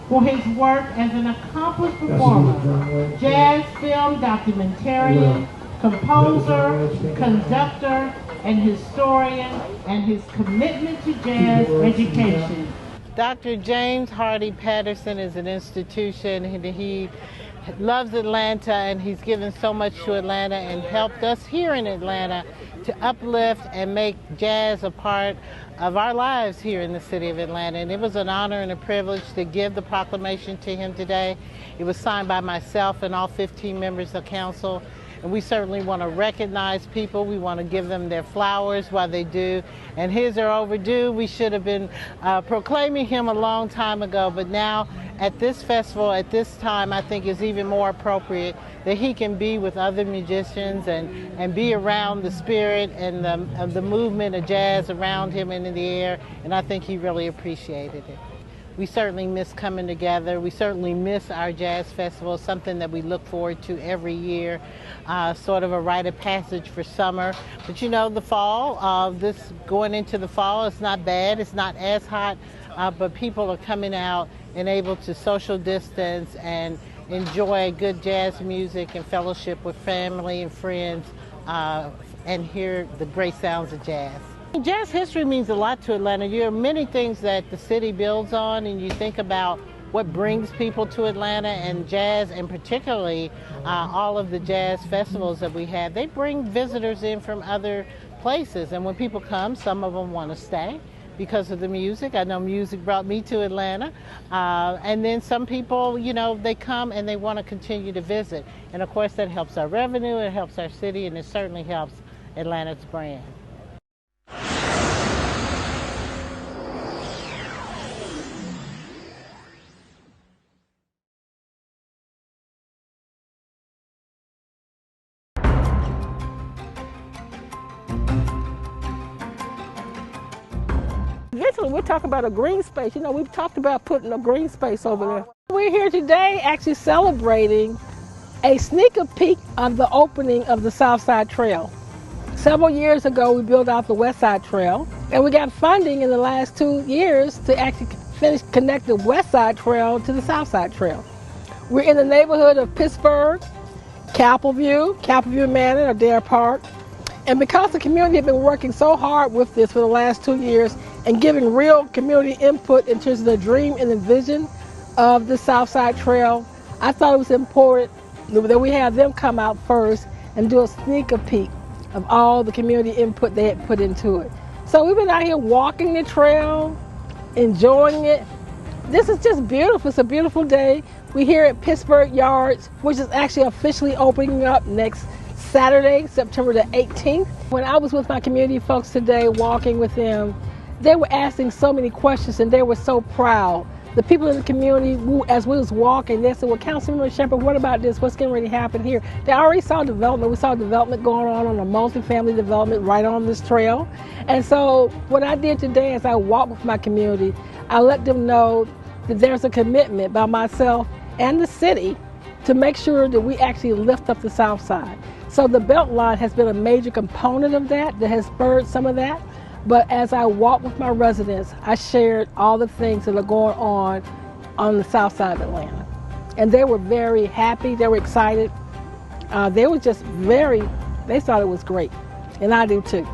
for his work as an accomplished performer, jazz film documentarian, composer, conductor, and historian, and his commitment to jazz education. Dr. James Hardy Patterson is an institution, and he loves Atlanta, and he's given so much to Atlanta and helped us here in Atlanta to uplift and make jazz a part of our lives here in the city of Atlanta. And it was an honor and a privilege to give the proclamation to him today. It was signed by myself and all 15 members of council. And we certainly want to recognize people. We want to give them their flowers while they do. And his are overdue. We should have been proclaiming him a long time ago, but now at this festival, at this time, I think is even more appropriate that he can be with other musicians and be around the spirit and the movement of jazz around him and in the air. And I think he really appreciated it. We certainly miss coming together. We certainly miss our jazz festival, something that we look forward to every year, sort of a rite of passage for summer. But you know, the fall, this going into the fall, it's not bad. It's not as hot, but people are coming out and able to social distance and enjoy good jazz music and fellowship with family and friends and hear the great sounds of jazz. Jazz history means a lot to Atlanta. There are many things that the city builds on, and you think about what brings people to Atlanta, and jazz, and particularly all of the jazz festivals that we have, they bring visitors in from other places. And when people come, some of them want to stay because of the music. I know music brought me to Atlanta. And then some people, you know, they come and they want to continue to visit. And of course that helps our revenue, it helps our city, and it certainly helps Atlanta's brand. Eventually, we're talking about a green space. You know, we've talked about putting a green space over there. We're here today actually celebrating a sneaker peek of the opening of the Southside Trail. Several years ago, we built out the West Side Trail, and we got funding in the last 2 years to actually finish connect the West Side Trail to the Southside Trail. We're in the neighborhood of Pittsburgh, Capelview Manor, or Dare Park. And because the community has been working so hard with this for the last 2 years and giving real community input in terms of the dream and the vision of the Southside Trail, I thought it was important that we have them come out first and do a sneaker peek of all the community input they had put into it. So we've been out here walking the trail, enjoying it. This is just beautiful. It's a beautiful day. We're here at Pittsburgh Yards, which is actually officially opening up next Saturday, September the 18th. When I was with my community folks today, walking with them, they were asking so many questions and they were so proud. The people in the community, as we was walking, they said, well, Councilmember Shepherd, what about this? What's getting ready to happen here? They already saw development. We saw development going on a multifamily development right on this trail. And so what I did today is I walked with my community. I let them know that there's a commitment by myself and the city to make sure that we actually lift up the South Side. So the Beltline has been a major component of that has spurred some of that. But as I walked with my residents, I shared all the things that are going on the south side of Atlanta. And they were very happy, they were excited. They were just they thought it was great. And I do too.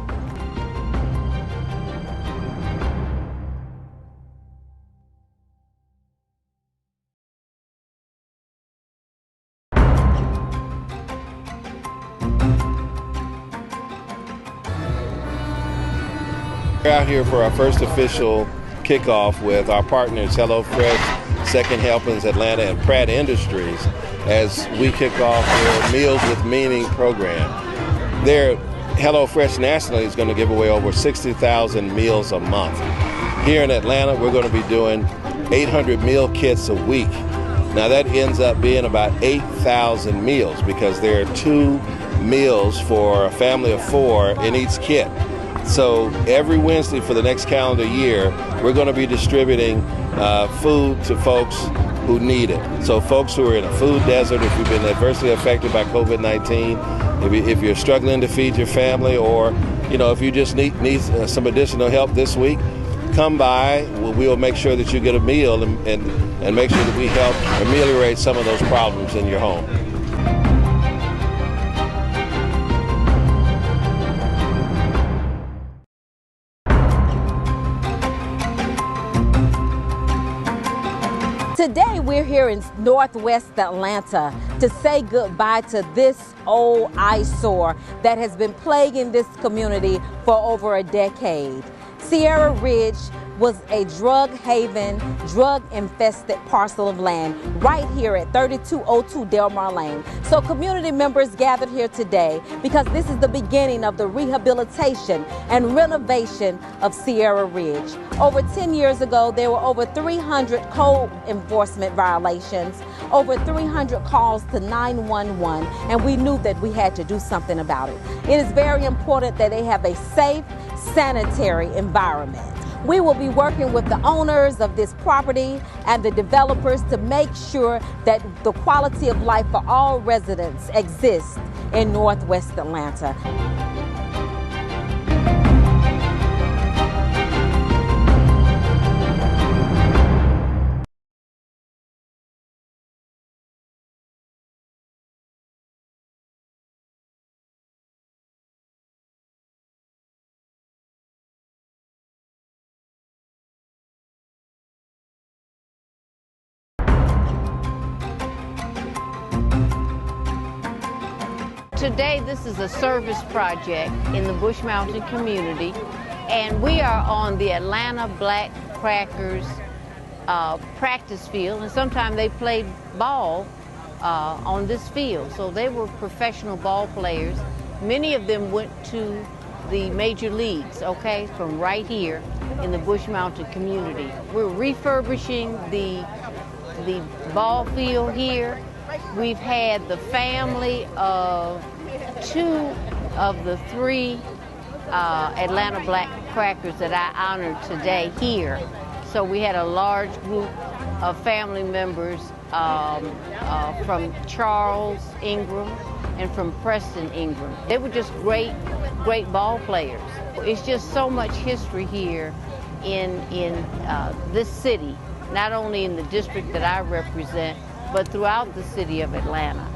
We're out here for our first official kickoff with our partners HelloFresh, Second Helpings Atlanta, and Pratt Industries as we kick off their Meals with Meaning program. Their HelloFresh nationally is going to give away over 60,000 meals a month. Here in Atlanta, we're going to be doing 800 meal kits a week. Now that ends up being about 8,000 meals because there are 2 meals for a family of 4 in each kit. So every Wednesday for the next calendar year, we're going to be distributing food to folks who need it. So folks who are in a food desert, if you've been adversely affected by COVID-19, if you're struggling to feed your family, or if you just need some additional help this week, come by. We'll make sure that you get a meal and make sure that we help ameliorate some of those problems in your home. Today we're here in Northwest Atlanta to say goodbye to this old eyesore that has been plaguing this community for over a decade. Sierra Ridge was a drug haven, drug-infested parcel of land right here at 3202 Delmar Lane. So community members gathered here today because this is the beginning of the rehabilitation and renovation of Sierra Ridge. Over 10 years ago, there were over 300 code enforcement violations, over 300 calls to 911, and we knew that we had to do something about it. It is very important that they have a safe, sanitary environment. We will be working with the owners of this property and the developers to make sure that the quality of life for all residents exists in Northwest Atlanta. Today, this is a service project in the Bush Mountain community, and we are on the Atlanta Black Crackers practice field, and sometimes they played ball on this field. So they were professional ball players. Many of them went to the major leagues, okay, from right here in the Bush Mountain community. We're refurbishing the ball field here. We've had the family of 2 of the 3 Atlanta Black Crackers that I honored today here. So we had a large group of family members from Charles Ingram and from Preston Ingram. They were just great ball players. It's just so much history here in this city, not only in the district that I represent, but throughout the city of Atlanta.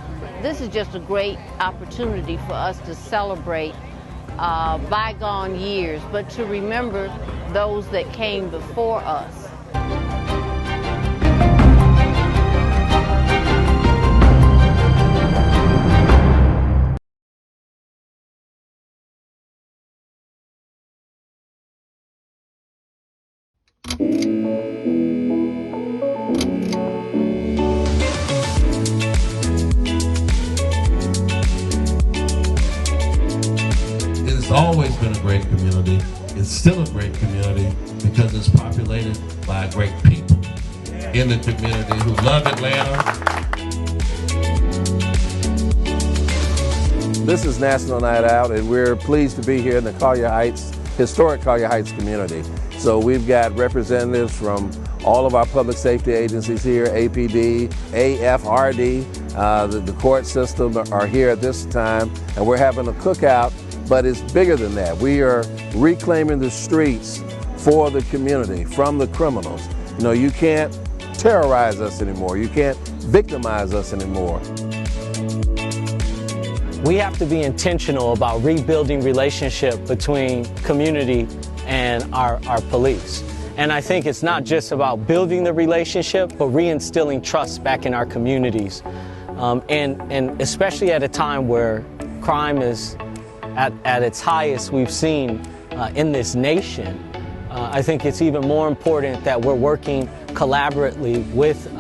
This is just a great opportunity for us to celebrate bygone years, but to remember those that came before us. It's always been a great community. It's still a great community because it's populated by great people in the community who love Atlanta. This is National Night Out, and we're pleased to be here in the Collier Heights, historic Collier Heights community. So we've got representatives from all of our public safety agencies here, APD, AFRD, the court system are here at this time, and we're having a cookout. But it's bigger than that. We are reclaiming the streets for the community, from the criminals. You know, you can't terrorize us anymore. You can't victimize us anymore. We have to be intentional about rebuilding relationship between community and our police. And I think it's not just about building the relationship, but reinstilling trust back in our communities. And especially at a time where crime is at its highest we've seen in this nation, I think it's even more important that we're working collaboratively with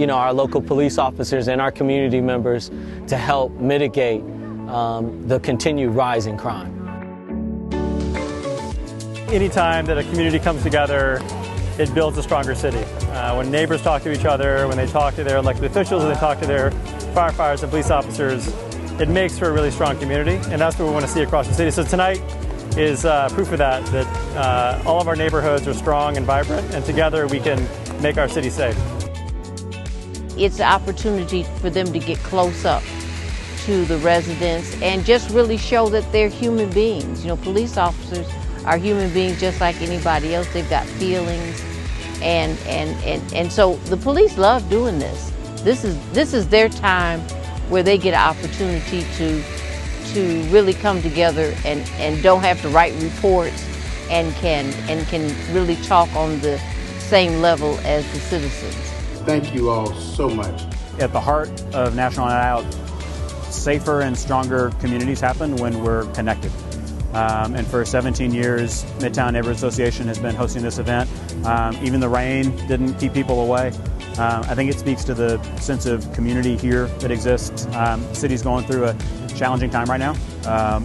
our local police officers and our community members to help mitigate the continued rise in crime. Anytime that a community comes together, it builds a stronger city. When neighbors talk to each other, when they talk to their elected officials, when they talk to their firefighters and police officers, it makes for a really strong community, and that's what we want to see across the city. So tonight is proof of that all of our neighborhoods are strong and vibrant, and together we can make our city safe. It's an opportunity for them to get close up to the residents and just really show that they're human beings. You know, police officers are human beings just like anybody else. They've got feelings, and so the police love doing this. This is their time where they get an opportunity to really come together and don't have to write reports and can really talk on the same level as the citizens. Thank you all so much. At the heart of National Night Out, safer and stronger communities happen when we're connected. And for 17 years, Midtown Neighborhood Association has been hosting this event. Even the rain didn't keep people away. I think it speaks to the sense of community here that exists. The city's going through a challenging time right now,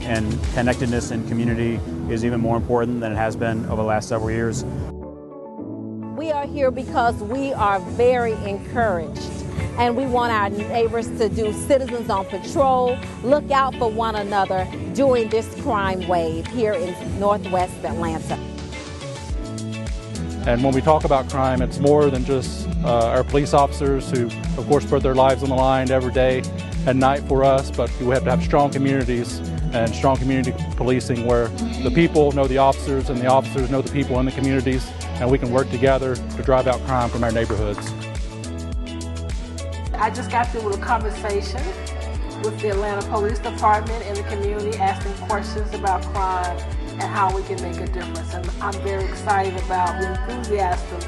and connectedness and community is even more important than it has been over the last several years. We are here because we are very encouraged, and we want our neighbors to do Citizens on Patrol, look out for one another during this crime wave here in Northwest Atlanta. And when we talk about crime, it's more than just our police officers who, of course, put their lives on the line every day and night for us, but we have to have strong communities and strong community policing where the people know the officers and the officers know the people in the communities, and we can work together to drive out crime from our neighborhoods. I just got through with a conversation with the Atlanta Police Department and the community, asking questions about crime and how we can make a difference. And I'm very excited about the enthusiasm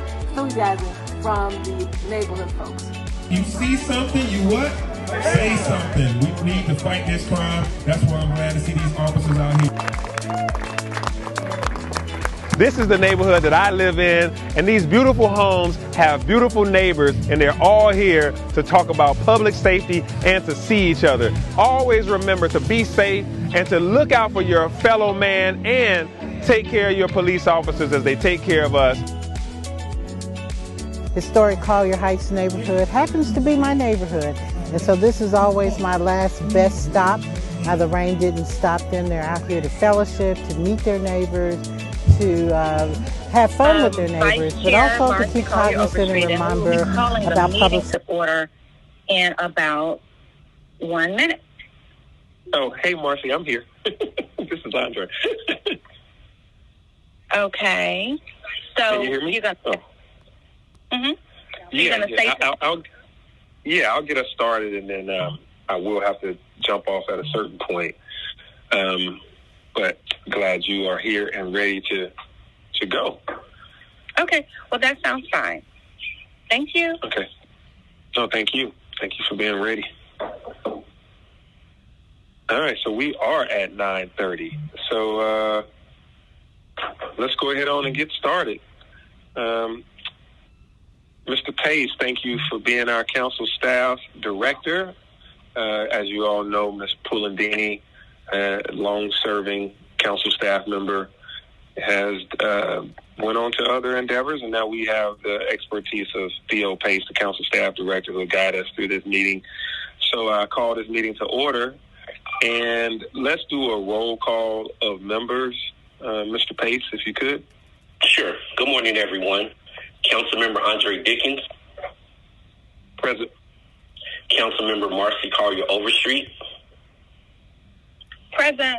from the neighborhood folks. You see something, you what? Say something. We need to fight this crime. That's why I'm glad to see these officers out here. This is the neighborhood that I live in, and these beautiful homes have beautiful neighbors, and they're all here to talk about public safety and to see each other. Always remember to be safe and to look out for your fellow man and take care of your police officers as they take care of us. Historic Collier Heights neighborhood happens to be my neighborhood, and so this is always my last best stop. The rain didn't stop them. They're out here to fellowship, to meet their neighbors, to have fun with their neighbors, but also to keep cognizant and remember about public order in about 1 minute. Oh, hey, Marcy, I'm here. This is Andre. Okay. So can you hear me? You're gonna, I'll get us started, and then I will have to jump off at a certain point. But glad you are here and ready to go. Okay. Well, that sounds fine. Thank you. Okay. No, thank you. Thank you for being ready. All right, so we are at 9:30. So let's go ahead on and get started. Mr. Pace, thank you for being our council staff director. As you all know, Ms. Pulandini, long-serving council staff member, has went on to other endeavors, and now we have the expertise of Theo Pace, the council staff director, who will guide us through this meeting. So I call this meeting to order, and let's do a roll call of members. Mr. Pace, if you could. Sure. Good morning, everyone. Councilmember Andre Dickens. Present. Councilmember Marcy Collier Overstreet. Present.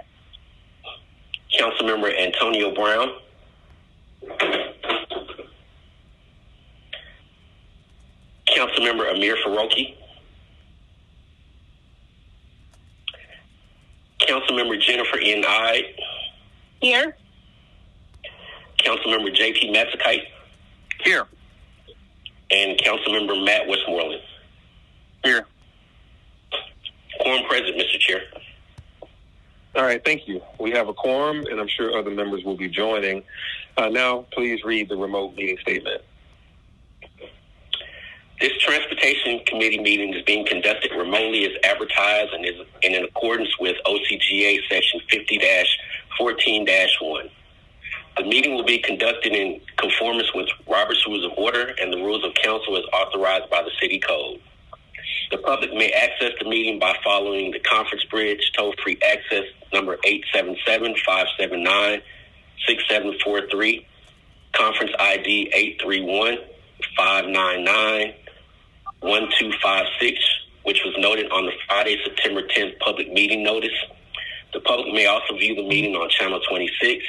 Councilmember Antonio Brown. Councilmember Amir Faroki. Councilmember Jennifer N. Ide. Here. Councilmember J.P. Matsakite. Here. And Councilmember Matt Westmoreland. Here. Quorum present, Mr. Chair. All right, thank you. We have a quorum, and I'm sure other members will be joining. Now, please read the remote meeting statement. This Transportation Committee meeting is being conducted remotely as advertised and is in accordance with OCGA Section 50-14-1. The meeting will be conducted in conformance with Robert's Rules of Order and the Rules of Council as authorized by the City Code. The public may access the meeting by following the conference bridge toll-free access number 877-579-6743, conference ID 831-599-1256, which was noted on the Friday, September 10th public meeting notice. The public may also view the meeting on Channel 26,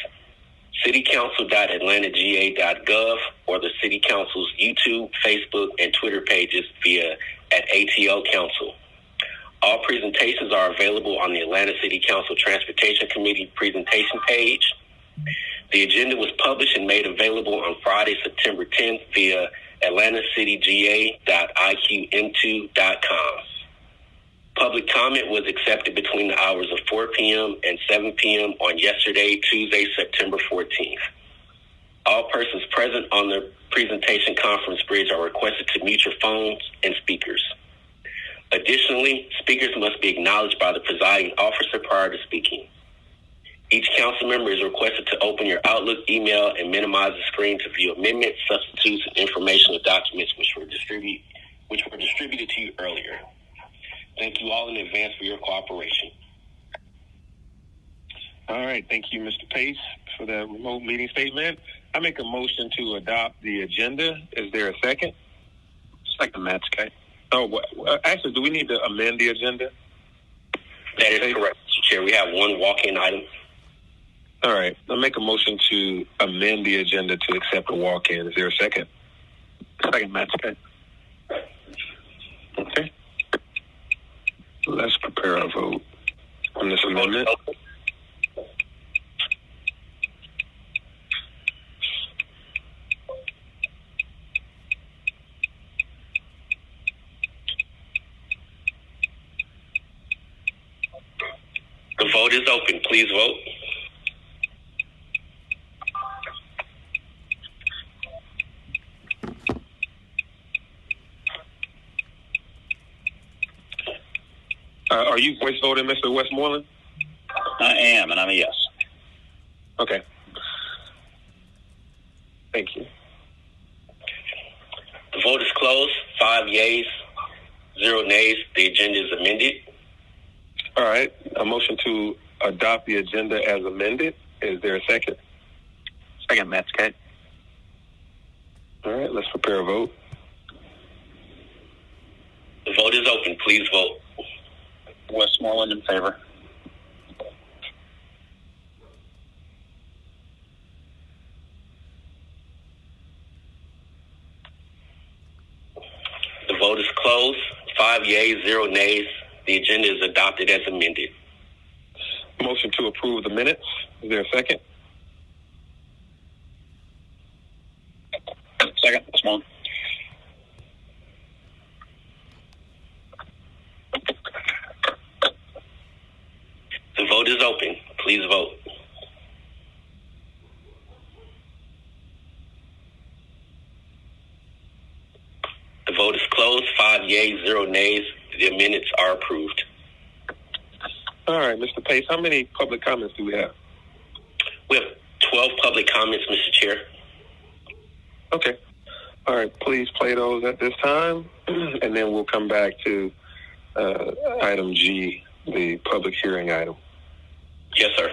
citycouncil.atlantagA.gov, or the City Council's YouTube, Facebook, and Twitter pages via at ATL Council. All presentations are available on the Atlanta City Council Transportation Committee presentation page. The agenda was published and made available on Friday, September 10th via atlantacityga.iqm2.com. Public comment was accepted between the hours of 4 p.m. and 7 p.m. on yesterday, Tuesday, September 14th. All persons present on the presentation conference bridge are requested to mute your phones and speakers. Additionally, speakers must be acknowledged by the presiding officer prior to speaking. Each council member is requested to open your Outlook email and minimize the screen to view amendments, substitutes, and informational documents which were distributed to you earlier. Thank you all in advance for your cooperation. All right. Thank you, Mr. Pace, for the remote meeting statement. I make a motion to adopt the agenda. Is there a second? Second, Matt Scott. Oh, actually, do we need to amend the agenda? That is correct, Mr. Chair. We have one walk-in item. All right. I'll make a motion to amend the agenda to accept a walk-in. Is there a second? Second, Matt Scott. Okay. Let's prepare a vote on this amendment. The vote is open. Please vote. Are you voice voting, Mr. Westmoreland? I am, and I'm a yes. Okay. Thank you. The vote is closed. 5 yeas, 0 nays. The agenda is amended. All right. A motion to adopt the agenda as amended. Is there a second? Second, Matt Scott. All right. Let's prepare a vote. The vote is open. Please vote. Westmoreland in favor. The vote is closed. 5 yeas, 0 nays. The agenda is adopted as amended. Motion to approve the minutes. Is there a second? Second, Westmoreland. The vote is open. Please vote. The vote is closed. 5 yeas, 0 nays. The minutes are approved. All right, Mr. Pace, how many public comments do we have? We have 12 public comments, Mr. Chair. Okay. All right, please play those at this time, and then we'll come back to item G, the public hearing item. Yes, sir.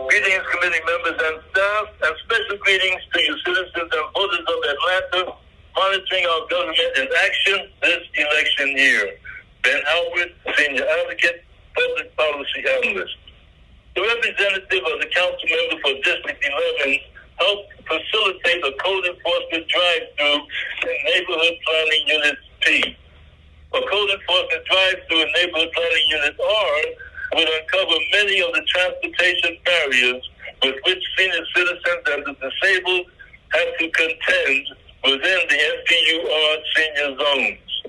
Greetings, committee members and staff, and special greetings to you citizens and voters of Atlanta monitoring our government in action this election year. Ben Howard, Senior Advocate, Public Policy Analyst. The representative of the council member for District 11 helped facilitate a code enforcement drive-through in Neighborhood Planning Unit P. A code enforcement drive-through in Neighborhood Planning Unit R would uncover many of the transportation barriers with which senior citizens and the disabled have to contend within the NPUR senior zones.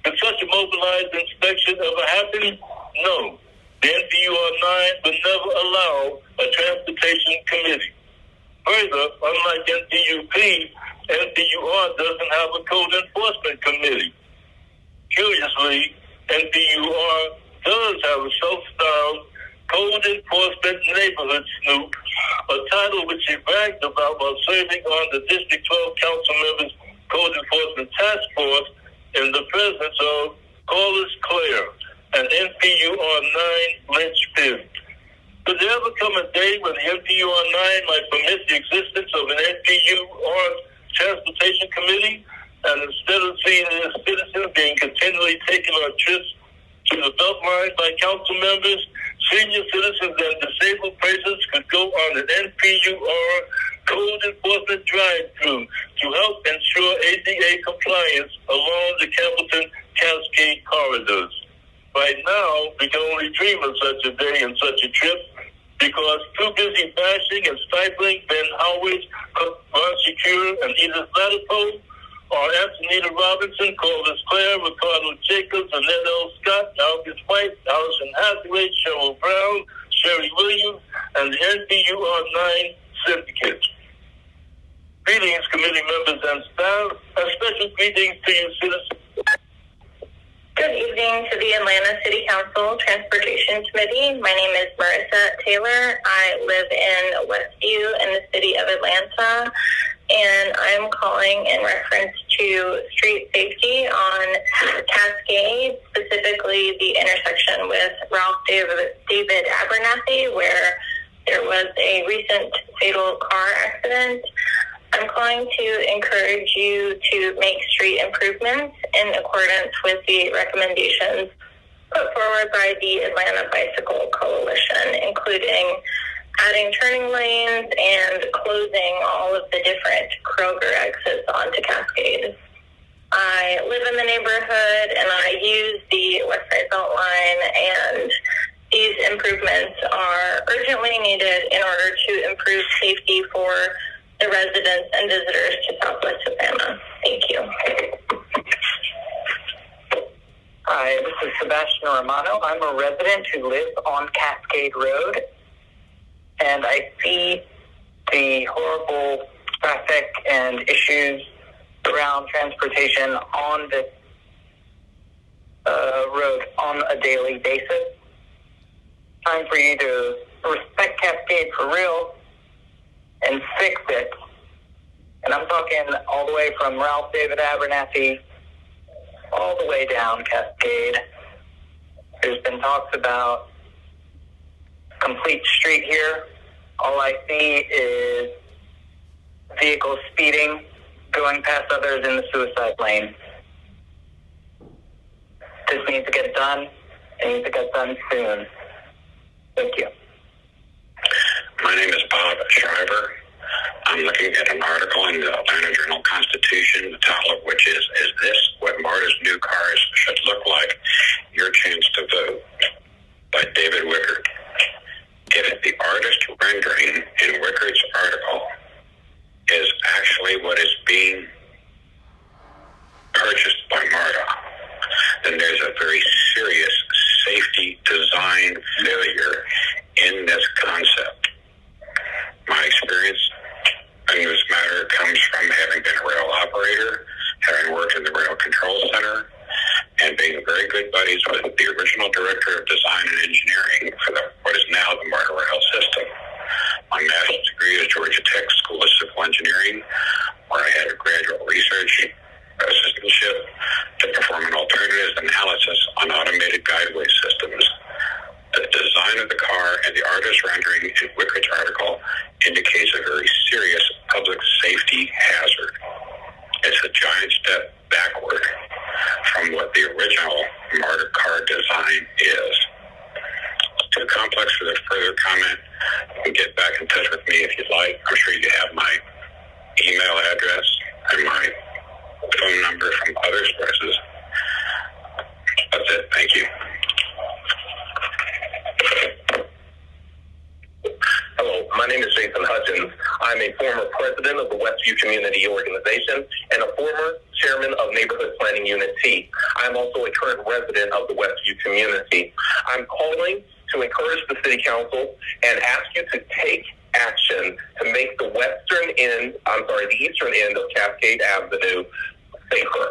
Could such a mobilized inspection ever happen? No. The NPUR 9 would never allow a transportation committee. Further, unlike NPUP, NPUR doesn't have a code enforcement committee. Curiously, NPUR does have a self-styled Code Enforcement Neighborhood Snoop, a title which he bragged about while serving on the District 12 Council members' Code Enforcement Task Force in the presence of Corliss Clare, an NPUR 9 linchpin. Could there ever come a day when the NPUR NPUR 9 might permit the existence of an NPUR Transportation Committee, and instead of seeing the citizens being continually taken on trips to the Beltline by council members, senior citizens and disabled persons could go on an NPUR code enforcement drive-through to help ensure ADA compliance along the Campbellton Cascade corridors. Right now, we can only dream of such a day and such a trip because too busy bashing and stifling Ben Howard, Ron Secure, and Edith Latipo, or Antonita Robinson, Corliss Clare, Ricardo Jacobs, Annette L. Scott, Albert White, Allison Hathaway, Cheryl Brown, Sherry Williams, and the NPUR 9 syndicate. Greetings, committee members and staff. A special greetings to you, citizens. Good evening to the Atlanta City Council Transportation Committee. My name is Marissa Taylor. I live in Westview in the city of Atlanta, and I'm calling in reference to street safety on Cascade, specifically the intersection with Ralph David Abernathy, where there was a recent fatal car accident. I'm calling to encourage you to make street improvements in accordance with the recommendations put forward by the Atlanta Bicycle Coalition, including adding turning lanes and closing all of the different Kroger exits onto Cascade. I live in the neighborhood and I use the West Side Beltline, and these improvements are urgently needed in order to improve safety for the residents and visitors to Southwest Atlanta. Thank you. Hi, this is Sebastian Romano. I'm a resident who lives on Cascade Road, and I see the horrible traffic and issues around transportation on this road on a daily basis. Time for you to respect Cascade for real and fix it. And I'm talking all the way from Ralph David Abernathy all the way down Cascade. There's been talks about complete street here. All I see is vehicles speeding, going past others in the suicide lane. This needs to get done. It needs to get done soon. Thank you. My name is Bob Shriver. I'm looking at an article in the Atlanta Journal-Constitution, the title of which is this what Marta's new cars should look like? Your chance to vote, by David Wickard. If the artist rendering in Wickard's article is actually what is being purchased by Marta, then there's a very serious safety design failure in this concept. My experience in this matter comes from having been a rail operator, having worked in the Rail Control Center, and being very good buddies with the original director of design and engineering for what is now the MARTA rail system. My master's degree is Georgia Tech School of Civil Engineering, where I had a graduate research assistantship to perform an alternatives analysis on automated guideway systems. The design of the car and the artist rendering in Wickard's article indicates a very serious public safety hazard. It's a giant step backward from what the original MARTA car design is. It's too complex for the further comment. You can get back in touch with me if you'd like. I'm sure you have my email address and my phone number from other sources. That's it. Thank you. Hello, my name is Jason Hutchins. I'm a former president of the Westview Community Organization and a former chairman of Neighborhood Planning Unit T. I'm also a current resident of the Westview community. I'm calling to encourage the City Council and ask you to take action to make the eastern end of Cascade Avenue safer.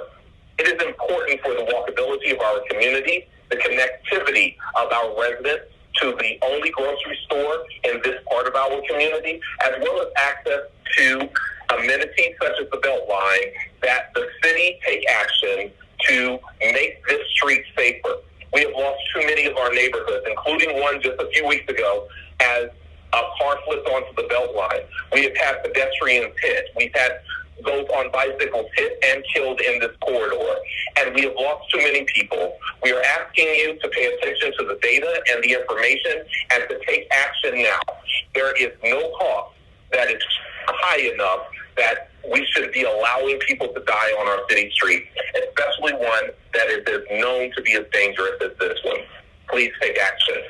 It is important for the walkability of our community, the connectivity of our residents to the only grocery store in this part of our community, as well as access to amenities such as the Beltline, that the city take action to make this street safer. We have lost too many of our neighborhoods, including one just a few weeks ago, as A car flipped onto the belt line. We have had pedestrians hit. We've had those on bicycles hit and killed in this corridor. And we have lost too many people. We are asking you to pay attention to the data and the information and to take action now. There is no cost that is high enough that we should be allowing people to die on our city streets, especially one that is as known to be as dangerous as this one. Please take action.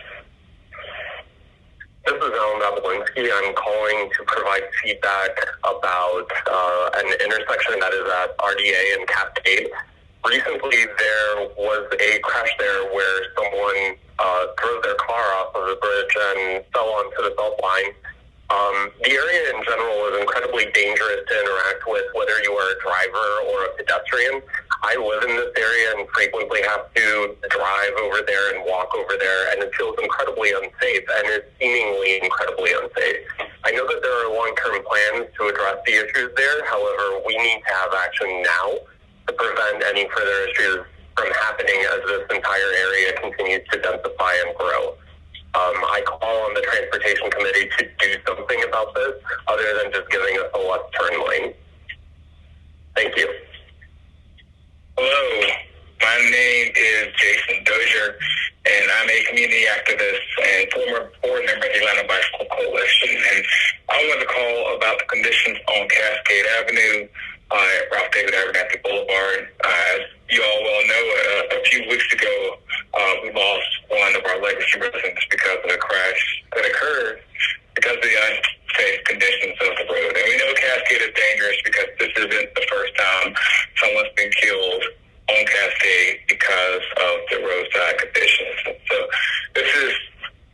This is Roundabout. I'm calling to provide feedback about an intersection that is at RDA and Cascade. Recently, there was a crash there where someone drove their car off of the bridge and fell onto the belt line. The area in general is incredibly dangerous to interact with, whether you are a driver or a pedestrian. I live in this area and frequently have to drive over there and walk over there, and it feels incredibly unsafe, and it's seemingly incredibly unsafe. I know that there are long-term plans to address the issues there. However, we need to have action now to prevent any further issues from happening as this entire area continues to densify and grow. I call on the Transportation Committee to do something about this other than just giving us a left turn lane. Thank you. Hello, my name is Jason Dozier, and I'm a community activist and former board member of the Atlanta Bicycle Coalition. And I wanted to call about the conditions on Cascade Avenue, Ralph David Abernathy Boulevard. As you all well know, a few weeks ago, we lost one of our legacy residents because of a crash that occurred because of the unsafe conditions of the road. And we know Cascade is dangerous because this isn't the first time someone's been killed on Cascade because of the roadside conditions. And so this is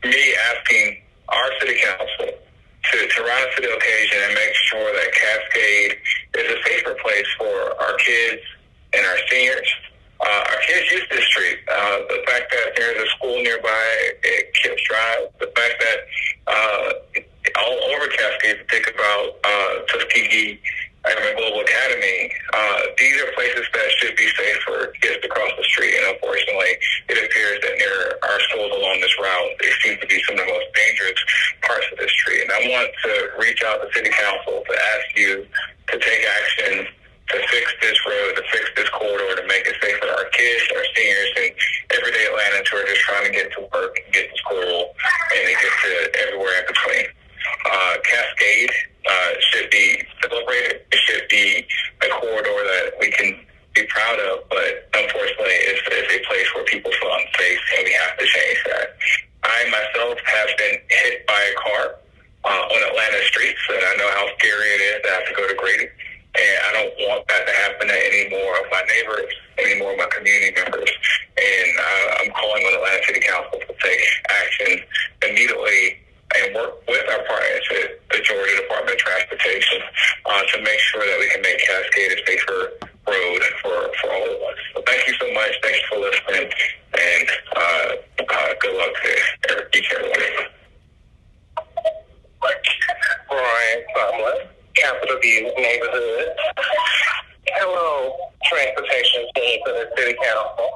me asking our city council to rise to the occasion and make sure that Cascade is a safer place for our kids and our seniors. Our kids use this street. The fact that there's a school nearby, it keeps drive. The fact that all over Cascade, to think about Tuskegee and Global Academy, these are places that should be safe for kids to cross the street. And unfortunately, it appears that near our schools along this route, they seem to be some of the most dangerous parts of this street. And I want to reach out to City Council to ask you to take action to fix this road, to fix this corridor, to make it safe for our kids, our seniors, and everyday Atlantans who are just trying to get to work, get to school, and to get to everywhere in between. Cascade should be celebrated. It should be a corridor that we can be proud of, but unfortunately it's a place where people feel unsafe, and we have to change that. I myself have been hit by a car on Atlanta streets, and I know how scary it is to have to go to Grady. And I don't want that to happen to any more of my neighbors, any more of my community members. And I'm calling on the Atlanta City Council to take action immediately and work with our partners at the Georgia Department of Transportation to make sure that we can make Cascade a safer road for all of us. So thank you so much. Thanks for listening. And good luck to each and every one. Brian Sumler, Capitol View neighborhood. Hello, transportation team for the City Council.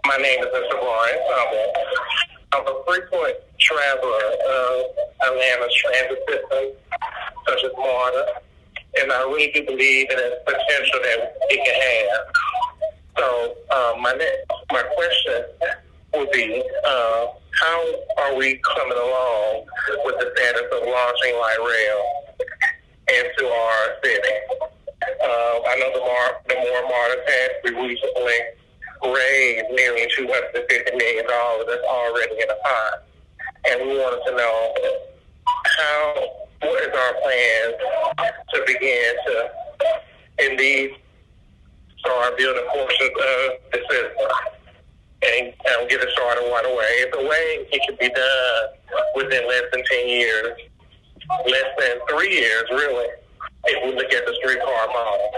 My name is Mr. Brian Sumler. I'm a frequent traveler of Atlanta's transit system, such as MARTA, and I really do believe in the potential that it can have. So my question would be, how are we coming along with the status of launching light rail into our city? I know the more MARTA tax we recently raised nearly $250 million that's already in the pot. And we wanted to know what is our plan to begin to indeed start building portions of the system and get it started right away. It's a way it can be done within less than 10 years, less than 3 years, really, if we look at the streetcar model.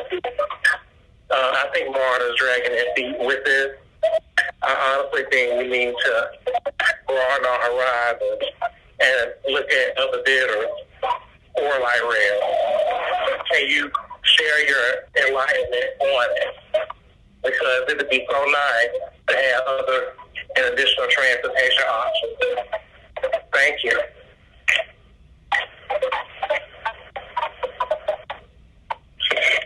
I think MARTA is dragging their feet with this. I honestly think we need to broaden our horizons and look at other bidders for light rail. Can you share your enlightenment on it? Because it would be so nice to have other and additional transportation options. Thank you.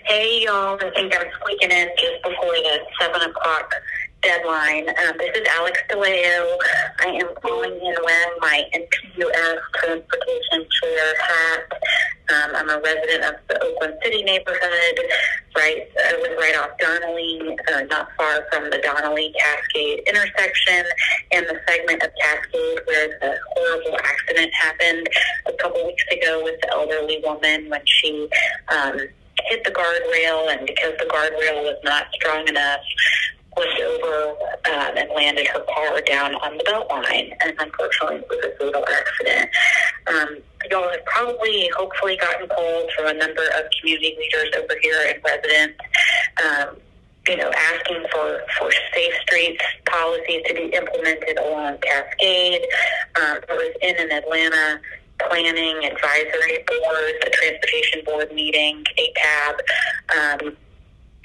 Hey, y'all. I think I'm squeaking in just before the 7 o'clock deadline. This is Alex DeLeo. I am calling in wearing my NPUS Transportation Chair hat. I'm a resident of the Oakland City neighborhood. I live right off Donnelly, not far from the Donnelly-Cascade intersection and the segment of Cascade where the horrible accident happened a couple weeks ago with the elderly woman when she hit the guardrail, and because the guardrail was not strong enough, flipped over and landed her car down on the belt line, and unfortunately it was a fatal accident. Y'all have probably, hopefully, gotten calls from a number of community leaders over here and residents, asking for safe streets policies to be implemented along Cascade. I was in an Atlanta Planning Advisory Board, the Transportation Board meeting, ATAB,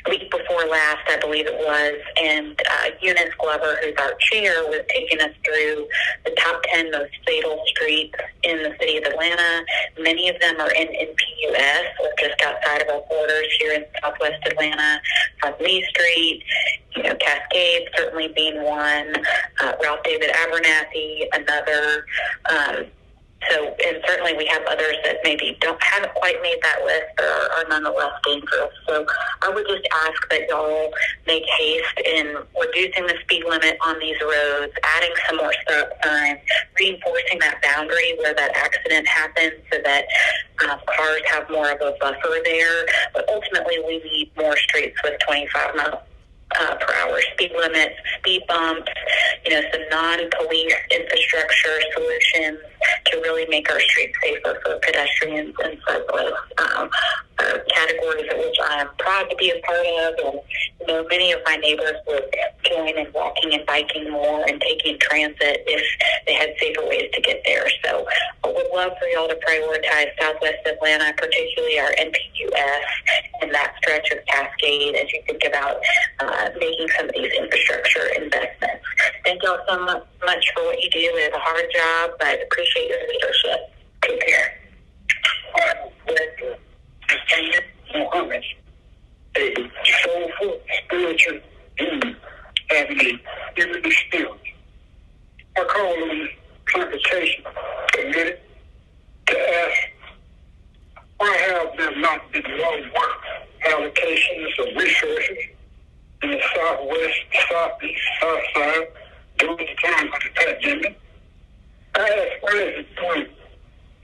week before last, I believe it was, and Eunice Glover, who's our chair, was taking us through the top 10 most fatal streets in the city of Atlanta. Many of them are in NPUS, or just outside of our borders here in southwest Atlanta, from Lee Street, Cascade certainly being one, Ralph David Abernathy, another. And certainly we have others that maybe haven't quite made that list, but are nonetheless dangerous. So I would just ask that y'all make haste in reducing the speed limit on these roads, adding some more stop signs, reinforcing that boundary where that accident happened so that cars have more of a buffer there. But ultimately we need more streets with 25 miles per hour speed limits, speed bumps, some non-police infrastructure solutions to really make our streets safer for pedestrians and cyclists. Categories of which I am proud to be a part of, and many of my neighbors would join in walking and biking more and taking transit if they had safer ways to get there. So I would love for y'all to prioritize Southwest Atlanta, particularly our NPUS and that stretch of Cascade as you think about making some of these infrastructure investments. Thank y'all so much for what you do. It's a hard job, but appreciate your leadership. Take care. Muhammad, a soulful, spiritual being, having a divinity spirit. I call on convocation committed to ask, why have there not been more work allocations of resources in the southwest, southeast, south side during the time of the pandemic? I ask, why is it doing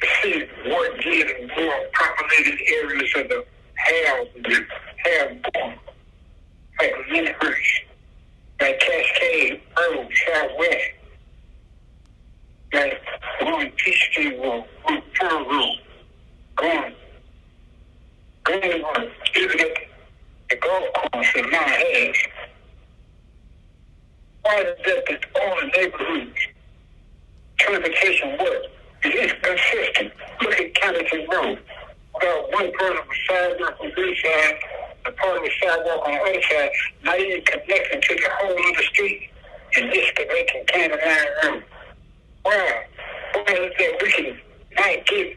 to see work did in more populated areas of the have-born, like Concourse, like Cascade Road, Southwest, like going Peachtree Road, going Pearl Road, going on, even at the golf course in Mount Hayes. Why is that all the neighborhoods transportation work is inconsistent? Look at Kennedy Road. We got one part of the sidewalk on this side, a part of the sidewalk on the other side, not even connecting to the whole of the street, and disconnecting Canada Road. Why? Why is that we can not get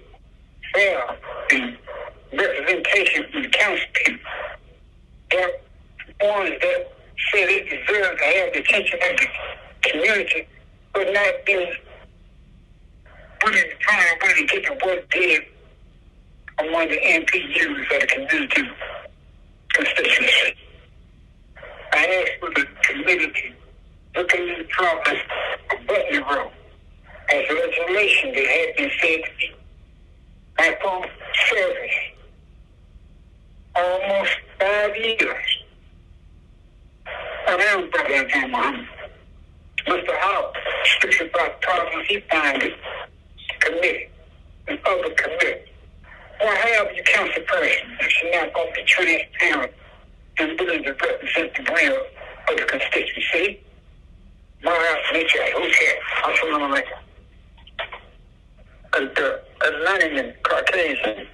fair and representation from the council people? They're ones that say they deserve to have the attention of the community, but not being put in the time where they get the work did among the NPUs of the community constituency. I ask for the community looking into the progress of Buckhead Road as legislation that has been said to be at full service almost 5 years. Around Buckhead Road, Mr. Howard speaks about problems he finds committee and other committees. Why have you council person if you're not going to be transparent and willing to represent the will of the constituency? Why nature? Who's here? I'm from America. And Atlantic and Caucasian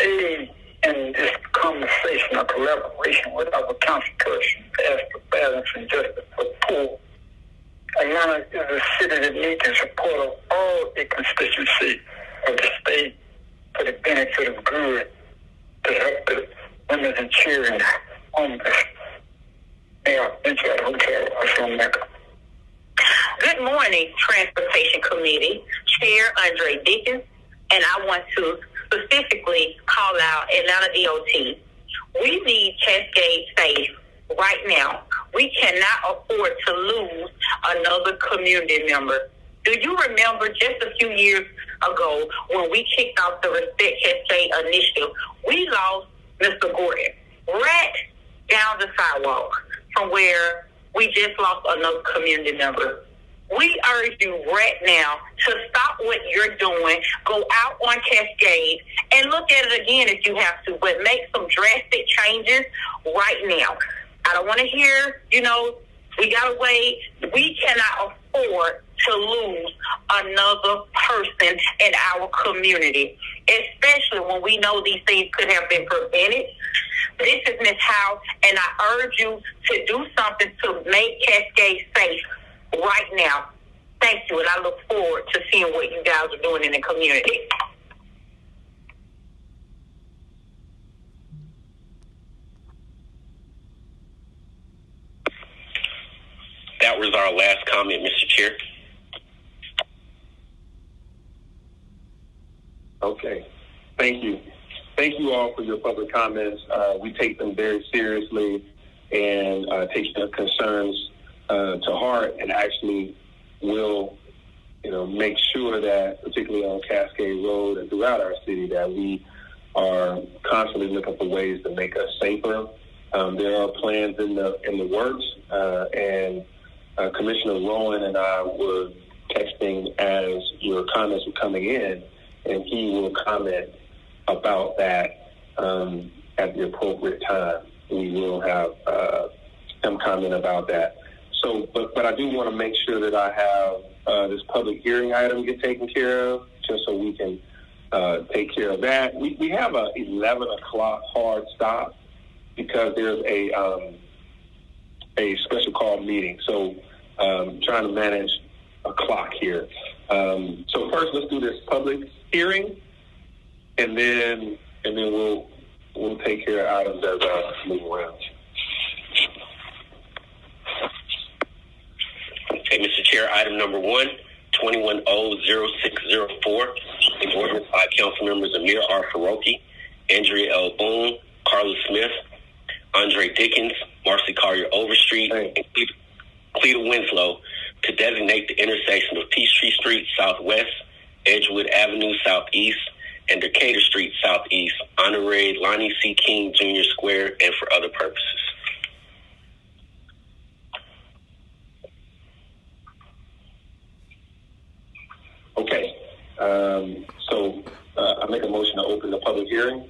aid in this conversation or collaboration with other council persons as for balance and justice for the poor Atlanta is a city that needs the support of all the constituency of the state for the benefit of good to help the women and children homeless. Yeah, thank you. Good morning, Transportation Committee, Chair Andre Dickens, and I want to specifically call out Atlanta DOT. We need Cascade safe right now. We cannot afford to lose another community member. Do you remember just a few years ago when we kicked off the Respect Cascade initiative? We lost Mr. Gordon right down the sidewalk from where we just lost another community member. We urge you right now to stop what you're doing, go out on Cascade, and look at it again if you have to, but make some drastic changes right now. I don't want to hear, we got to wait. We cannot afford to lose another person in our community, especially when we know these things could have been prevented. This is Ms. Howe, and I urge you to do something to make Cascade safe right now. Thank you, and I look forward to seeing what you guys are doing in the community. That was our last comment, Mr. Chair. Okay. Thank you. Thank you all for your public comments. We take them very seriously and take their concerns to heart, and actually will, make sure that, particularly on Cascade Road and throughout our city, that we are constantly looking for ways to make us safer. There are plans in the works, and Commissioner Rowan and I were texting as your comments were coming in, and he will comment about that at the appropriate time. We will have him comment about that. So, but I do want to make sure that I have this public hearing item get taken care of, just so we can take care of that. We have a 11 o'clock hard stop because there's a special call meeting. So trying to manage a clock here. So first, let's do this public hearing, and then we'll take care of items as I move around. Okay, Mr. Chair, item number 1, 21-0604, an ordinance by council members Amir R. Faroki, Andrea L. Boone, Carla Smith, Andre Dickens, Marcy Collier Overstreet, and Cleta Winslow to designate the intersection of Peachtree Street Southwest, Edgewood Avenue Southeast, and Decatur Street Southeast, Honorary Lonnie C. King Jr. Square, and for other purposes. Okay, so I make a motion to open the public hearing.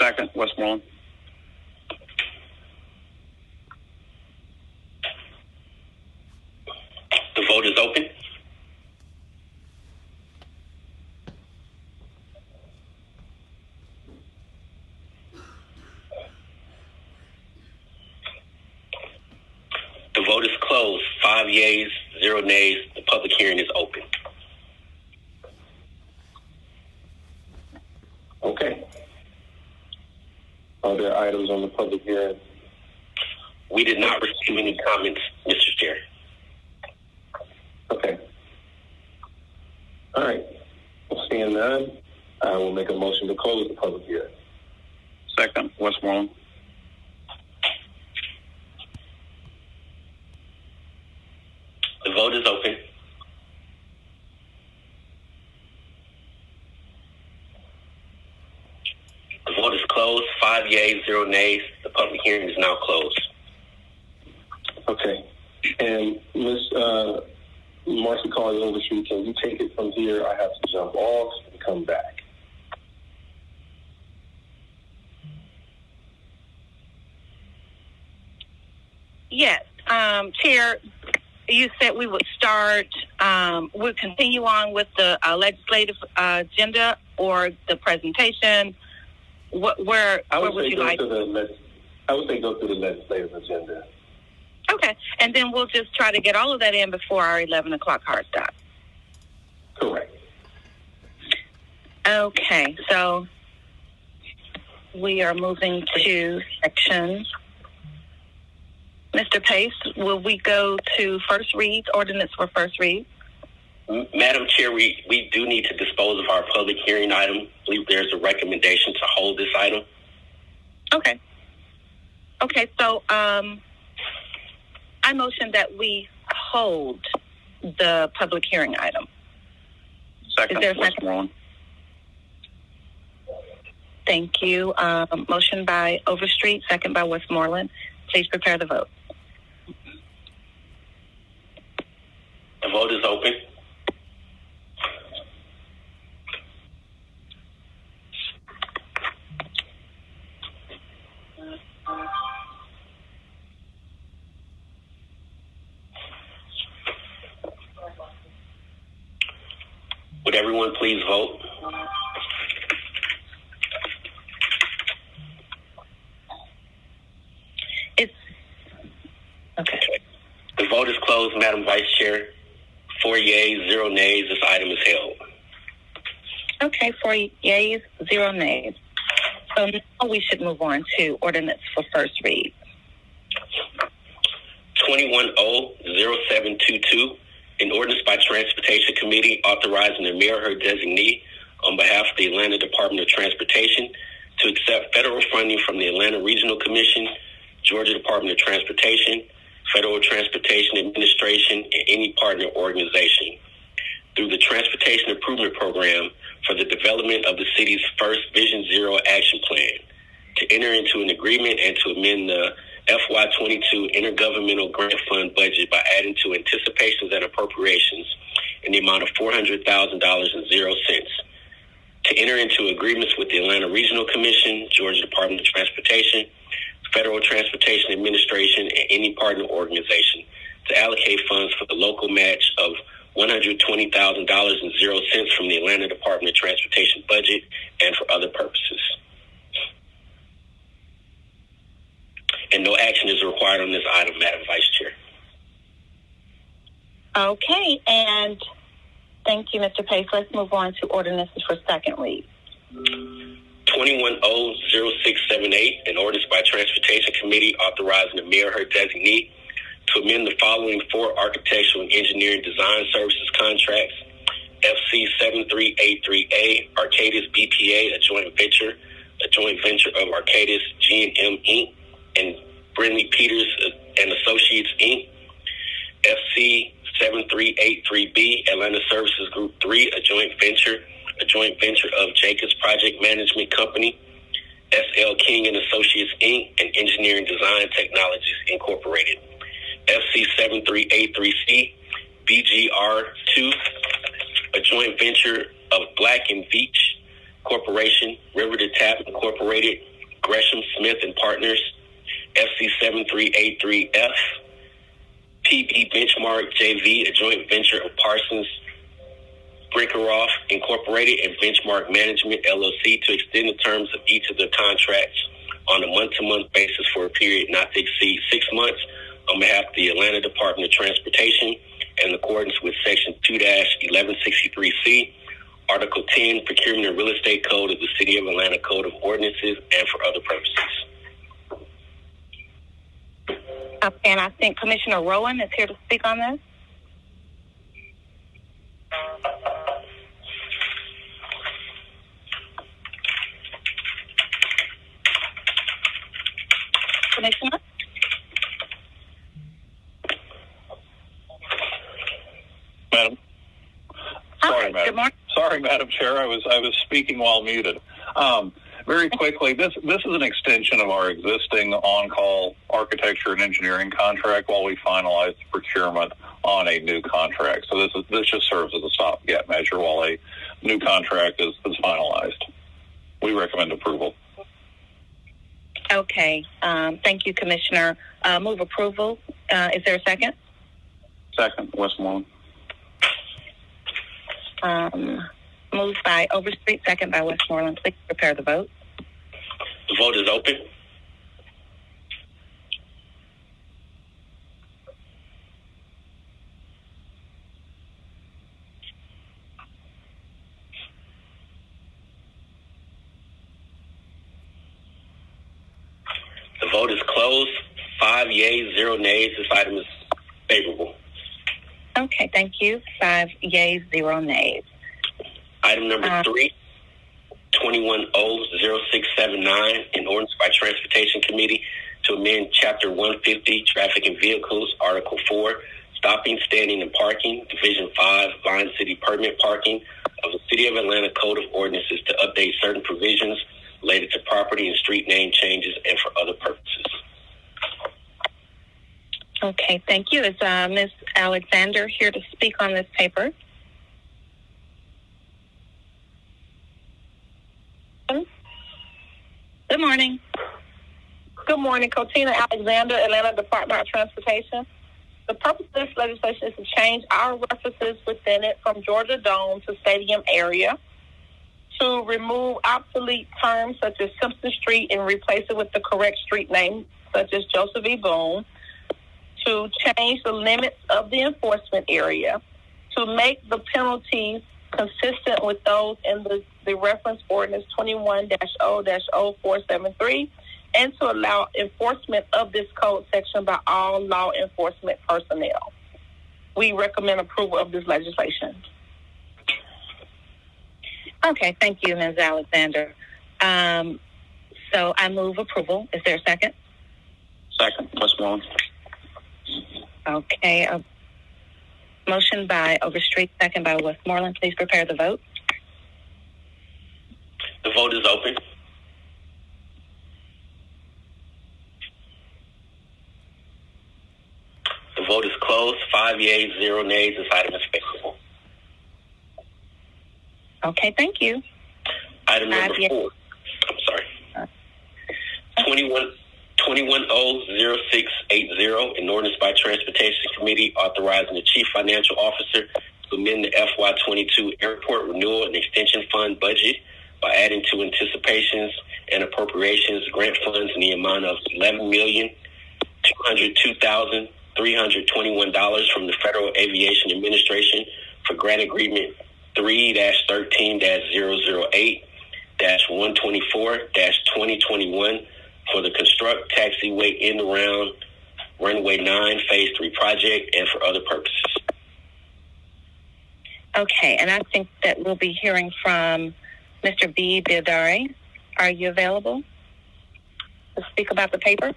Second, Westmoreland. The vote is open. The vote is closed. 5 yeas, 0 nays. The public hearing is open. Okay. Are there items on the public hearing? We did not receive any comments, Mr. Chair. Okay. All right. Seeing none, I will make a motion to close the public hearing. Second, Westmoreland. The vote is open. The vote is closed. 5 yeas, 0 nays. The public hearing is now closed. Okay. And Ms. Marcy Collier Overstreet, can you take it from here? I have to jump off and come back. Yes, Chair, you said we would start, we'll continue on with the legislative agenda or the presentation. Where would you like? I would say go through the legislative agenda. Okay, and then we'll just try to get all of that in before our 11 o'clock hard stop. Correct. Okay, so we are moving to section. Mr. Pace, will we go to first read, ordinance for first read? Madam Chair, we do need to dispose of our public hearing item. I believe there's a recommendation to hold this item. Okay. Okay, so I motion that we hold the public hearing item. Second, Is there a second? Westmoreland. Thank you. Motion by Overstreet, second by Westmoreland. Please prepare the vote. The vote is open. Would everyone please vote? Okay. The vote is closed, Madam Vice Chair. 4 yeas, 0 nays. This item is held. Okay, 4 yeas, 0 nays. So now we should move on to ordinance for first read. 21-0722, an ordinance by Transportation Committee authorizing Amir, her designee, on behalf of the Atlanta Department of Transportation to accept federal funding from the Atlanta Regional Commission, Georgia Department of Transportation, Federal Transportation Administration, and any partner organization through the Transportation Improvement Program for the development of the city's first Vision Zero action plan, to enter into an agreement and to amend the FY22 Intergovernmental Grant Fund budget by adding to anticipations and appropriations in the amount of $400,000.00, to enter into agreements with the Atlanta Regional Commission, Georgia Department of Transportation, Federal Transportation Administration, and any partner organization to allocate funds for the local match of $120,000.00 from the Atlanta Department of Transportation budget and for other purposes. And no action is required on this item, Madam Vice Chair. Okay, and thank you, Mr. Pace. Let's move on to ordinances for second read. 21-0678, an ordinance by Transportation Committee authorizing Amir, her designee, to amend the following 4 architectural and engineering design services contracts: FC 7383A, Arcadis BPA, a joint venture of Arcadis G&M Inc. and Brindley Peters and Associates Inc. FC 7383B, Atlanta Services Group 3, a joint venture of Jacobs Project Management Company, SL King and Associates Inc. and Engineering Design Technologies Incorporated. FC 7383C, BGR2, a joint venture of Black and Veatch Corporation, River to Tap Incorporated, Gresham Smith and Partners, FC 7383F, PB Benchmark JV, a joint venture of Parsons Brinkeroff Incorporated and Benchmark Management LLC, to extend the terms of each of the contracts on a month-to-month basis for a period not to exceed 6 months on behalf of the Atlanta Department of Transportation and in accordance with Section 2-1163C, Article 10, Procurement and Real Estate Code of the City of Atlanta Code of Ordinances, and for other purposes. And I think Commissioner Rowan is here to speak on this. Commissioner? Madam. Sorry, Madam. Good morning. Sorry, Madam Chair. I was speaking while muted. Very quickly, this is an extension of our existing on-call architecture and engineering contract while we finalize the procurement on a new contract. So this just serves as a stopgap measure while a new contract is finalized. We recommend approval. Okay. Thank you, Commissioner. Move approval. Is there a second? Second, Westmoreland. Moved by Overstreet, second by Westmoreland. Please prepare the vote. The vote is open. closed. 5 yeas, 0 nays. This item is favorable. Okay, thank you. 5 yeas, 0 nays. Item number 3, 21-0679, an ordinance by Transportation Committee to amend Chapter 150, Traffic and Vehicles, Article 4, Stopping, Standing, and Parking, Division 5, Line City Permit Parking of the City of Atlanta Code of Ordinances to update certain provisions related to property and street name changes and for other purposes. Okay, thank you. Is Ms. Alexander here to speak on this paper? Good morning. Good morning, Cotina Alexander, Atlanta Department of Transportation. The purpose of this legislation is to change our references within it from Georgia Dome to Stadium Area, to remove obsolete terms such as Simpson Street and replace it with the correct street name, such as Joseph E. Boone, to change the limits of the enforcement area, to make the penalties consistent with those in the reference ordinance 21-0-0473, and to allow enforcement of this code section by all law enforcement personnel. We recommend approval of this legislation. Okay, thank you, Ms. Alexander. So I move approval. Is there a second? Second, Westmoreland. Okay, a motion by Overstreet, second by Westmoreland. Please prepare the vote. The vote is open. The vote is closed. 5 yeas, 0 nays. This item is favorable. Okay, thank you. Item number 4. I'm sorry. 21-0680, an ordinance by Transportation Committee authorizing the Chief Financial Officer to amend the FY22 Airport Renewal and Extension Fund budget by adding to anticipations and appropriations grant funds in the amount of $11,202,321 from the Federal Aviation Administration for grant agreement 3-13-008-124-2021 for the Construct Taxiway in around Runway 9 Phase 3 project and for other purposes. Okay, and I think that we'll be hearing from Mr. B. Biodari. Are you available to speak about the paper?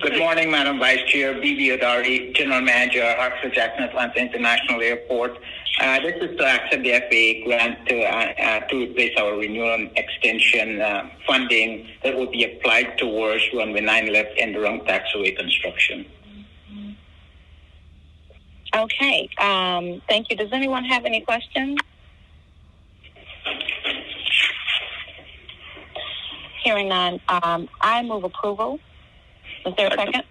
Good morning, Madam Vice Chair. B.B. Adari, General Manager, Hartsfield-Jackson Atlanta International Airport. This is to accept the FAA grant to replace our renewal and extension funding that will be applied towards runway 9 left and the wrong taxiway construction. Okay, thank you. Does anyone have any questions? Hearing none, I move approval. Is there a second?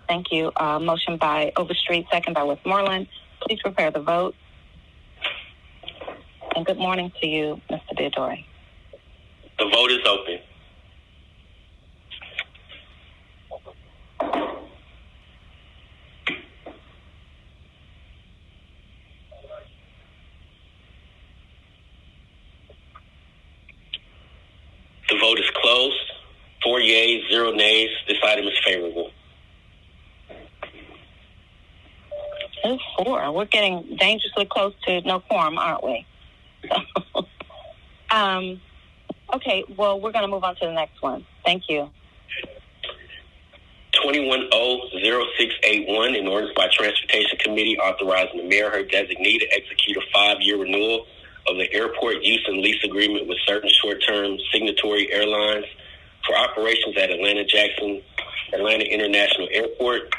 Thank you. Motion by Overstreet, second by Westmoreland. Please prepare the vote. And good morning to you, Mr. Biodari. The vote is open. The vote is closed. 4 yeas, 0 nays. This item is favorable. 4. We're getting dangerously close to no quorum, aren't we? Okay, well, we're going to move on to the next one. Thank you. 21-0681, an ordinance by Transportation Committee authorizing the mayor, her designee, to execute a 5-year renewal of the airport use and lease agreement with certain short-term signatory airlines for operations at Atlanta International Airport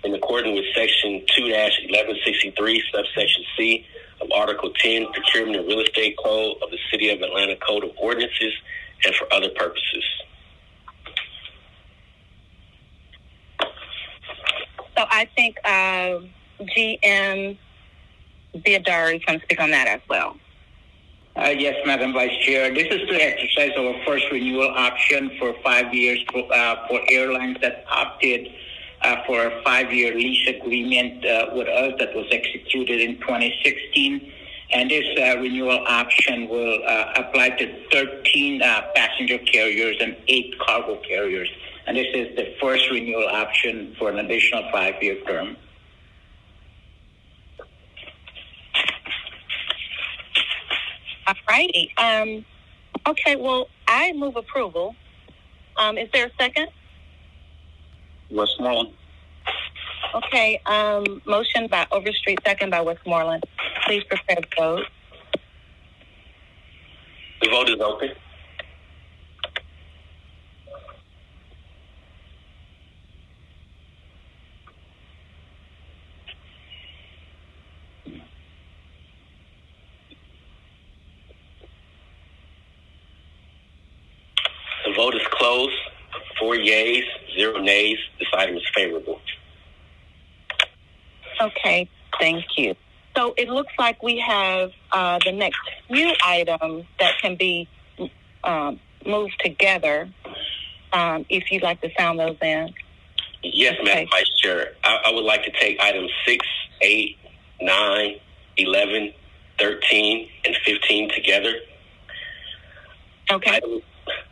in accordance with Section 2-1163, subsection C of Article 10, Procurement and Real Estate Code of the City of Atlanta Code of Ordinances and for other purposes. So I think GM Biodari can speak on that as well. Yes, Madam Vice Chair. This is to exercise our first renewal option for 5 years for airlines that opted for a 5-year lease agreement with us that was executed in 2016. And this renewal option will apply to 13 passenger carriers and 8 cargo carriers. And this is the first renewal option for an additional 5-year term. All righty. Okay, well, I move approval. Is there a second? Westmoreland. Okay, motion by Overstreet, second by Westmoreland. Please prepare to vote. The vote is open. The vote is closed. 4 yeas, 0 nays. This item is favorable. Okay, thank you. So it looks like we have the next few items that can be moved together. If you'd like to sound those in. Yes, Madam Vice Chair. I would like to take items 6, 8, 9, 11, 13, and 15 together. Okay.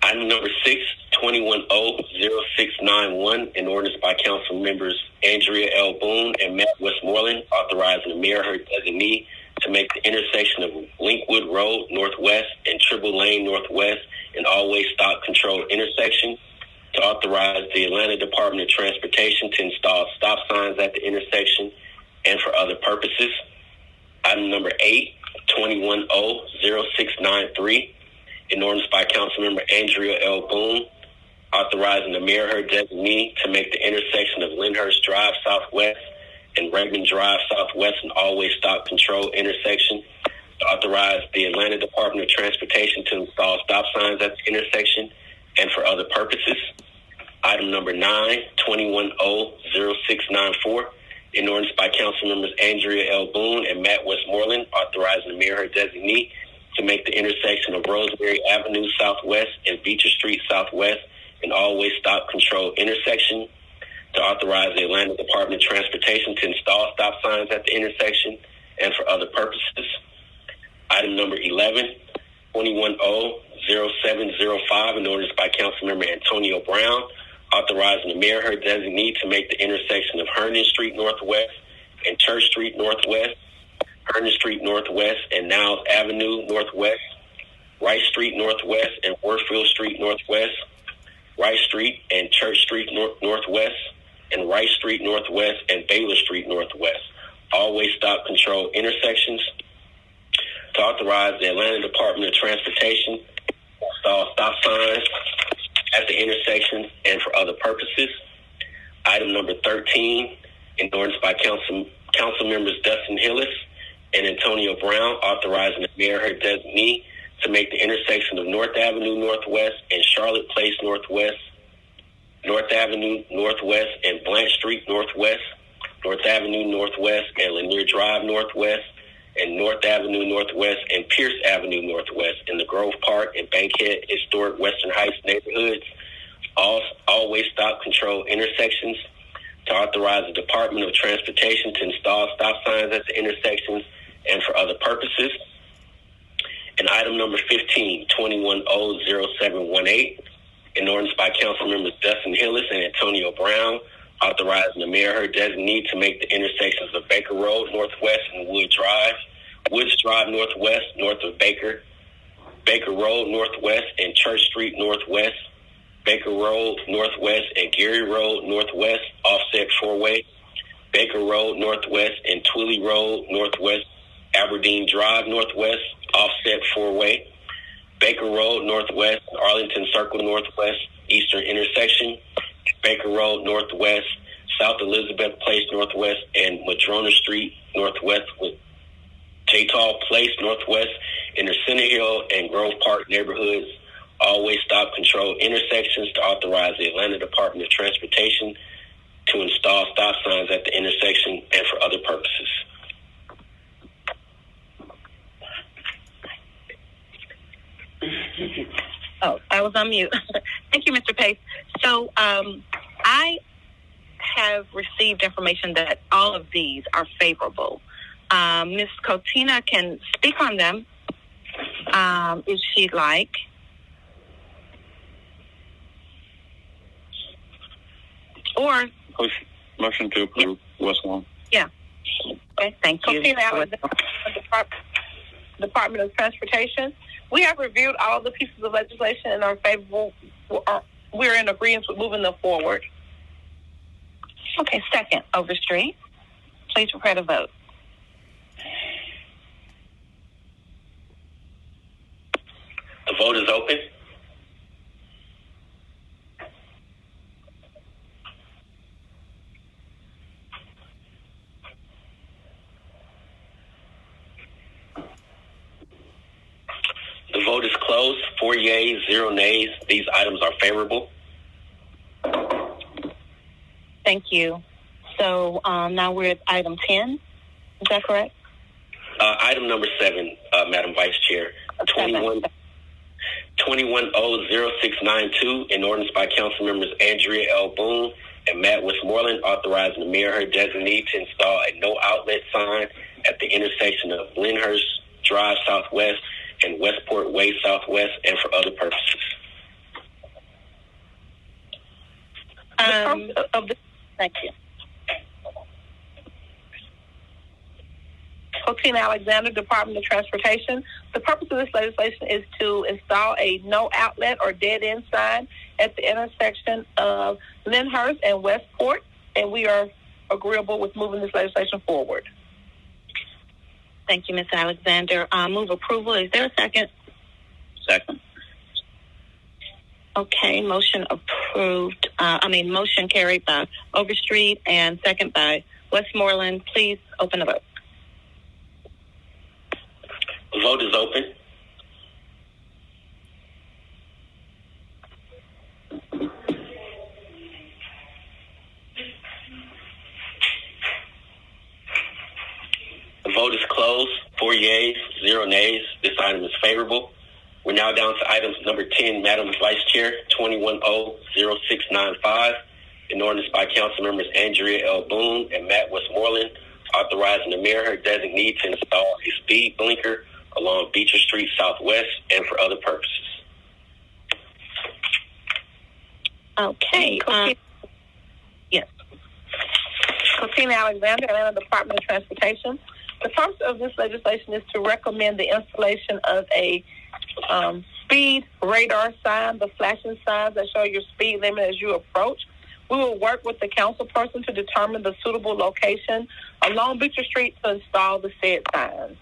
Item number 6, 21-0-0691, an ordinance by council members Andrea L. Boone and Matt Westmoreland, authorizing Amir, her designee, to make the intersection of Linkwood Road Northwest and Tribble Lane Northwest an all-way stop control intersection, to authorize the Atlanta Department of Transportation to install stop signs at the intersection and for other purposes. Item number 8, 21-0-0693, an ordinance by Councilmember Andrea L. Boone, authorizing Amir, her designee, to make the intersection of Lyndhurst Drive Southwest and Redmond Drive Southwest an all-way stop control intersection, to authorize the Atlanta Department of Transportation to install stop signs at the intersection and for other purposes. Item number 9, 21-0-0694, an ordinance by Councilmembers Andrea L. Boone and Matt Westmoreland, authorizing Amir, her designee, to make the intersection of Rosemary Avenue Southwest and Beecher Street Southwest an all-way stop control intersection, to authorize the Atlanta Department of Transportation to install stop signs at the intersection and for other purposes. Item number 11, 21-0-0705, an ordinance by Councilmember Antonio Brown, authorizing Amir, her designee, to make the intersection of Herndon Street Northwest and Church Street Northwest, Herndon Street Northwest and Niles Avenue Northwest, Rice Street Northwest and Warfield Street Northwest, Rice Street and Church Street Northwest, and Rice Street Northwest and Baylor Street Northwest, all-way stop control intersections, to authorize the Atlanta Department of Transportation to install stop signs at the intersections and for other purposes. Item number 13, an ordinance by council members Dustin Hillis and Antonio Brown, authorizing the mayor, her designee, to make the intersection of North Avenue Northwest and Charlotte Place Northwest, North Avenue Northwest and Blank Street Northwest, North Avenue Northwest and Lanier Drive Northwest, and North Avenue Northwest and Pierce Avenue Northwest in the Grove Park and Bankhead Historic Western Heights neighborhoods, all-way stop control intersections, to authorize the Department of Transportation to install stop signs at the intersections and for other purposes. And item number 15, 21-0-0718, an ordinance by council members Dustin Hillis and Antonio Brown, authorizing the mayor, her designee, to make the intersections of Baker Road Northwest and Woods Drive Northwest, north of Baker Road Northwest and Church Street Northwest, Baker Road Northwest and Gary Road Northwest, offset four-way, Baker Road Northwest and Twilley Road Northwest, Aberdeen Drive Northwest, offset four-way, Baker Road Northwest, Arlington Circle Northwest, Eastern Intersection, Baker Road Northwest, South Elizabeth Place Northwest, and Madrona Street Northwest with Jaytall Place Northwest, in the Center Hill and Grove Park neighborhoods, all-way stop control intersections, to authorize the Atlanta Department of Transportation to install stop signs at the intersection and for other purposes. Oh, I was on mute. Thank you, Mr. Pace. So I had have received information that all of these are favorable. Ms. Cotina can speak on them if she'd like. Or motion to approve Westlawn. Yeah. Okay, thank you. Department of Transportation. We have reviewed all the pieces of legislation and are favorable. We're in agreement with moving them forward. Okay, second, Overstreet. Please prepare to vote. The vote is open. The vote is closed. 4 yeas, 0 nays. These items are favorable. Thank you. So now we're at item 10. Is that correct? Item number 7, Madam Vice Chair. 21-0692, an ordinance by council members Andrea L. Boone and Matt Westmoreland authorizing Amir, her designee, to install a no outlet sign at the intersection of Lyndhurst Drive Southwest and Westport Way Southwest and for other purposes. Thank you. Cotina Alexander, Department of Transportation. The purpose of this legislation is to install a no outlet or dead end sign at the intersection of Lyndhurst and Westport, and we are agreeable with moving this legislation forward. Thank you, Ms. Alexander. Move approval. Is there a second? Second. Okay, motion approved. Motion carried by Overstreet and second by Westmoreland. Please open the vote. The vote is open. The vote is closed. 4 yeas, 0 nays. This item is favorable. We're now down to items number 10, Madam Vice Chair, 21-0695, an ordinance by council members Andrea L. Boone and Matt Westmoreland authorizing Amir, her designee, to install a speed blinker along Beecher Street Southwest and for other purposes. Okay. Yes. Cotina Alexander, Atlanta Department of Transportation. The purpose of this legislation is to recommend the installation of a speed radar sign, the flashing signs that show your speed limit as you approach. We will work with the council person to determine the suitable location along Beecher Street to install the said signs,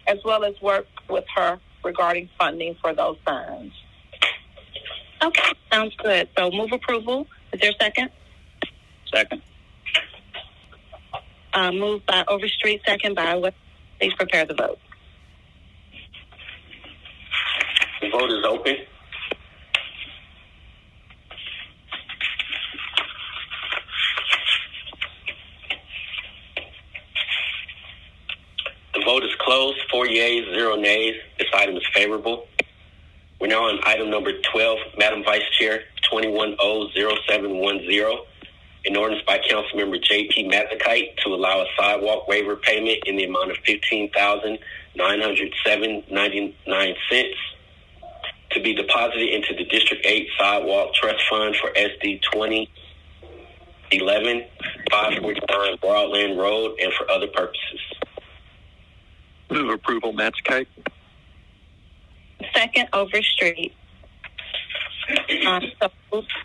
as well as work with her regarding funding for those signs. Okay, sounds good. So move approval. Is there a second? Second. Moved by Overstreet, second by West. Please prepare the vote. The vote is open. The vote is closed. 4 yeas, 0 nays. This item is favorable. We're now on item number 12, Madam Vice Chair, 21-0710, an ordinance by Councilmember J.P. Mazzakite to allow a sidewalk waiver payment in the amount of $15,907.99 to be deposited into the District 8 Sidewalk Trust Fund for SD 2011 549 Broadland Road and for other purposes. Move approval, Mazzakite. Second, Overstreet.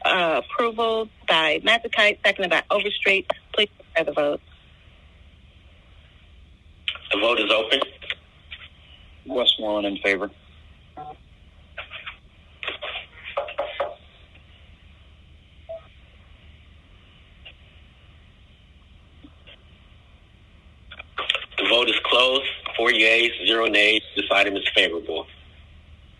Approval by Mazzakite, seconded by Overstreet. Please prepare the vote. The vote is open. Westmoreland in favor. The vote is closed. 4 yeas, 0 nays. This item is favorable.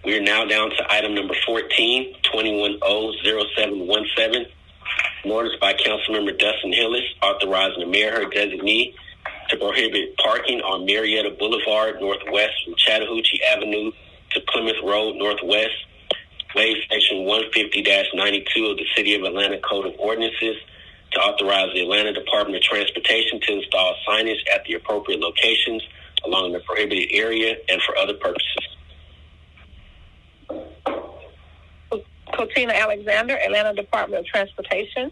We are now down to item number 14, 21-0717, an ordinance by Councilmember Dustin Hillis authorizing Amir, her designee, to prohibit parking on Marietta Boulevard Northwest from Chattahoochee Avenue to Plymouth Road Northwest, waive Section 150-92 of the City of Atlanta Code of Ordinances to authorize the Atlanta Department of Transportation to install signage at the appropriate locations along the prohibited area and for other purposes. Cotina Alexander, Atlanta Department of Transportation.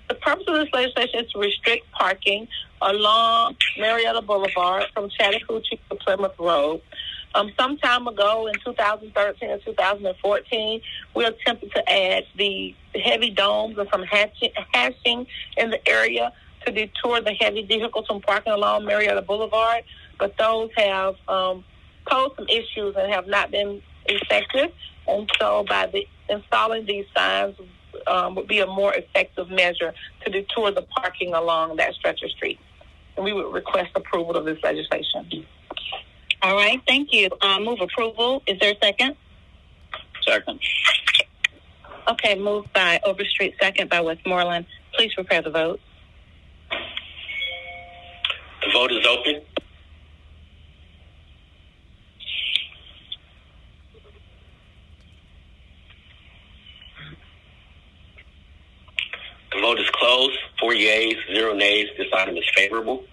The purpose of this legislation is to restrict parking along Marietta Boulevard from Chattahoochee to Plymouth Road. Some time ago in 2013 and 2014, we attempted to add the heavy domes and some hashing in the area to detour the heavy vehicles from parking along Marietta Boulevard, but those have posed some issues and have not been effective. And so by installing these signs would be a more effective measure to detour the parking along that stretch of street. And we would request approval of this legislation. All right, thank you. Move approval. Is there a second? Second. Okay, moved by Overstreet, second by Westmoreland. Please prepare the vote. The vote is open. The vote is closed. 4 yeas, 0 nays. This item is favorable.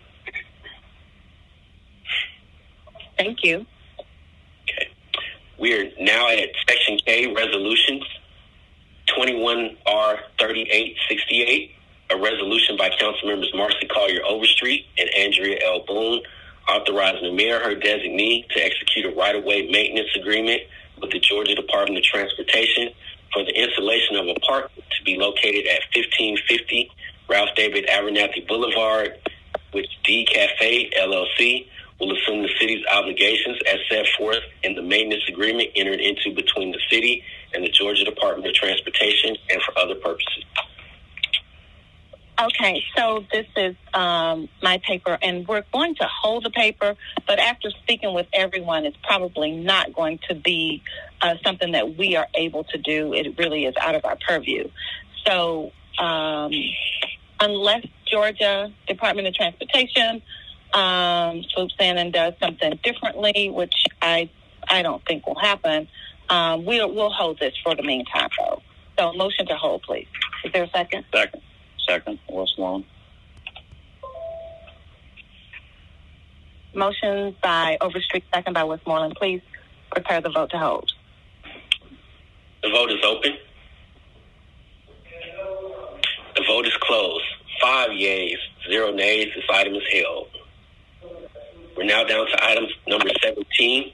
Thank you. Okay. We are now at Section K, Resolutions. 21R3868, a resolution by Council Members Marcy Collier Overstreet and Andrea L. Boone, authorizing Amir, her designee, to execute a right-of-way maintenance agreement with the Georgia Department of Transportation for the installation of a park to be located at 1550 Ralph David Abernathy Boulevard, which D Cafe LLC will assume the city's obligations as set forth in the maintenance agreement entered into between the city and the Georgia Department of Transportation and for other purposes. Okay, so this is my paper, and we're going to hold the paper, but after speaking with everyone, it's probably not going to be something that we are able to do. It really is out of our purview. So unless Georgia Department of Transportation swoops in and does something differently, which I don't think will happen, we'll hold this for the meantime, though. So motion to hold, please. Is there a second? Second, Westmoreland. Motion by Overstreet, second by Westmoreland. Please prepare the vote to hold. The vote is open. The vote is closed. 5 yeas, 0 nays. This item is held. We're now down to item number 17,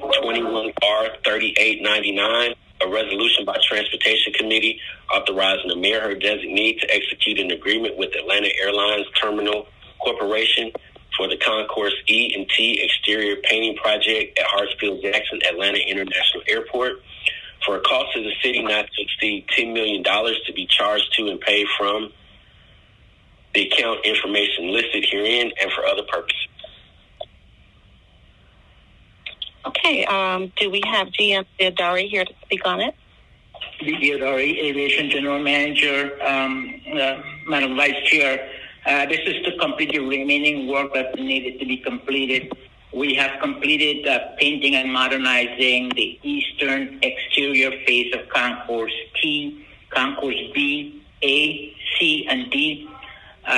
21R3899, a resolution by Transportation Committee authorizing Amir, her designee, to execute an agreement with Atlanta Airlines Terminal Corporation for the Concourse E&T exterior painting project at Hartsfield-Jackson Atlanta International Airport for a cost to the city not to exceed $10 million to be charged to and paid from the account information listed herein and for other purposes. Okay, do we have GM Designee here to speak on it? Designee, Aviation General Manager, Madam Vice Chair. This is to complete the remaining work that needed to be completed. We have completed painting and modernizing the eastern exterior face of Concourse T, Concourse B, A, C, and D.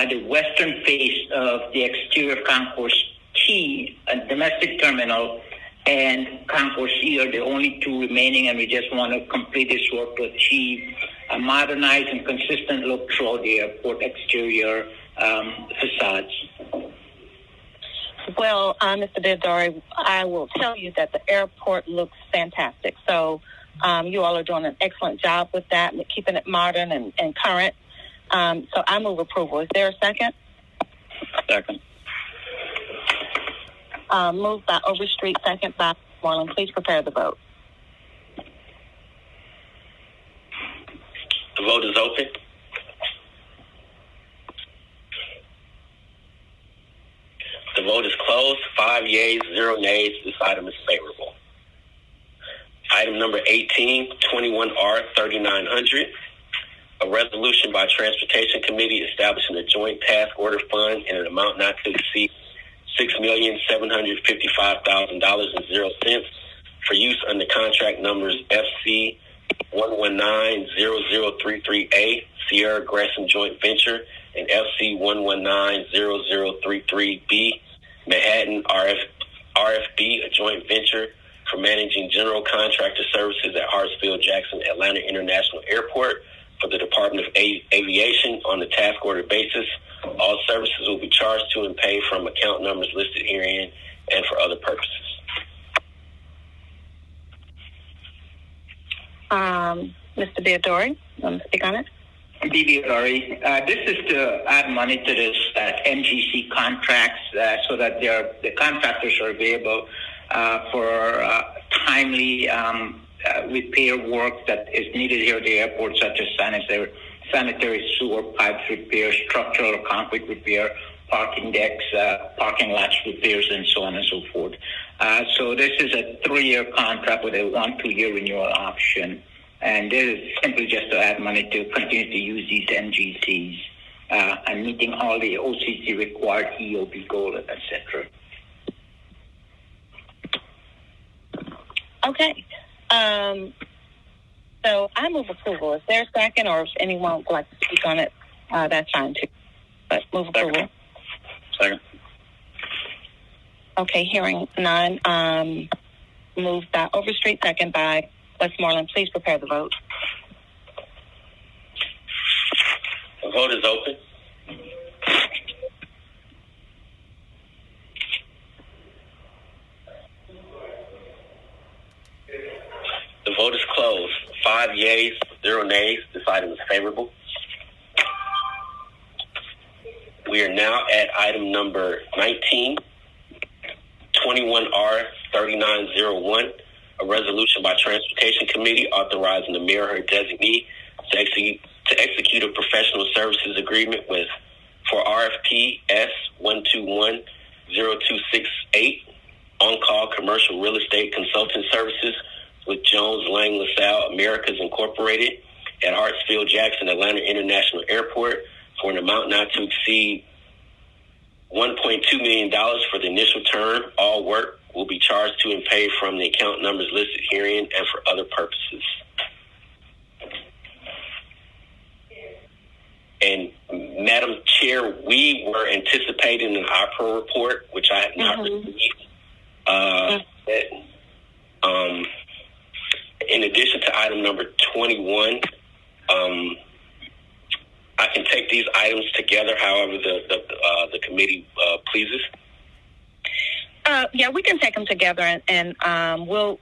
The western face of the exterior of Concourse T, a domestic terminal, and Concourse E are the only two remaining, and we just want to complete this work to achieve a modernized and consistent look throughout the airport exterior facades. Well, Mr. Designee, I will tell you that the airport looks fantastic. So you all are doing an excellent job with that, keeping it modern and current. So I move approval. Is there a second? Second. Moved by Overstreet, second by Marlin. Please prepare the vote. The vote is open. The vote is closed. 5 yeas, 0 nays. This item is favorable. Item number 18, 21R3900, a resolution by Transportation Committee establishing a joint task order fund in an amount not to exceed $6,755,000.00 for use under contract numbers FC 1190033A, Sierra Gresham Joint Venture and FC 1190033B, Manhattan RFB, a joint venture for managing general contractor services at Hartsfield-Jackson Atlanta International Airport for the Department of Aviation on a task order basis. All services will be charged to and paid from account numbers listed herein and for other purposes. Mr. Biadori, you want to speak on it? Biadori, this is to add money to this NGC contracts so that the contractors are available for timely repair work that is needed here at the airport, such as sanitary sewer pipes repair, structural or concrete repair, parking decks, parking lots repairs, and so on and so forth. So this is a 3-year contract with a 1-2-year renewal option. And this is simply just to add money to continue to use these NGCs and meeting all the OCC required EOB goals, etc. Okay. So I move approval. Is there a second, or if anyone would like to speak on it, that's fine too. But move approval. Second. Okay, hearing none. Moved by Overstreet, second by Westmoreland. Please prepare the vote. The vote is open. The vote is closed. 5 yeas, 0 nays. This item is favorable. We are now at item number 19, 21R3901, a resolution by Transportation Committee authorizing Amir, her designee, to execute a professional services agreement for RFP S1210268, on-call commercial real estate consulting services with Jones Lang LaSalle Americas Incorporated at Hartsfield-Jackson Atlanta International Airport for an amount not to exceed $1.2 million for the initial term. All work will be charged to and paid from the account numbers listed herein and for other purposes. And Madam Chair, we were anticipating an IPRO report, which I have not received. In addition to item number 21, I can take these items together, however the committee pleases. Yeah, we can take them together, and we'll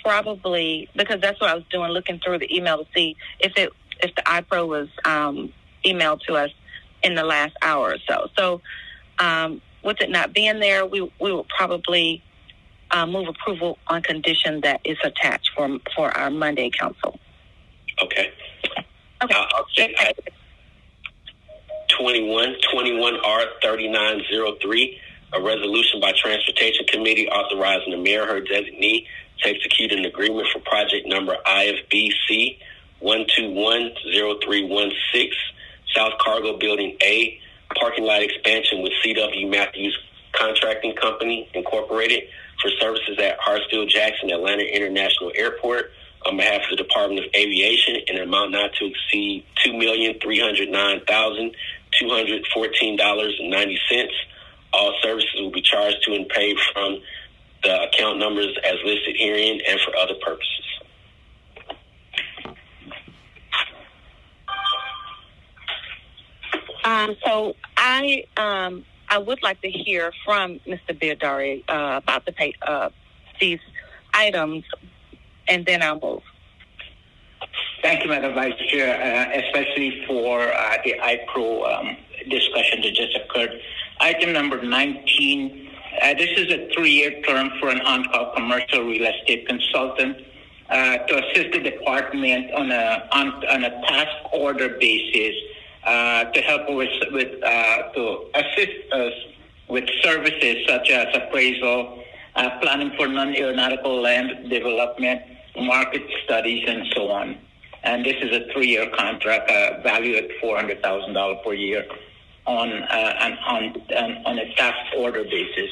probably, because that's what I was doing, looking through the email to see if the IPRO was emailed to us in the last hour or so. So with it not being there, we will probably move approval on condition that is attached for our Monday council. Okay. Okay. I'll take 21R3903, a resolution by Transportation Committee authorizing Amir, her designee, to execute an agreement for project number IFBC 1210316, South Cargo Building A, parking lot expansion with C.W. Matthews Contracting Company, Incorporated, for services at Hartsfield-Jackson Atlanta International Airport on behalf of the Department of Aviation in an amount not to exceed $2,309,214.90. All services will be charged to and paid from the account numbers as listed herein and for other purposes. So I would like to hear from Mr. Biadori about these items, and then I'll move. Thank you, Madam Vice Chair, especially for the IPRO discussion that just occurred. Item number 19, this is a 3-year term for an on-call commercial real estate consultant to assist the department on a task order basis to help to assist us with services such as appraisal, planning for non-aeronautical land development, market studies, and so on. And this is a 3-year contract valued at $400,000 per year on a task order basis.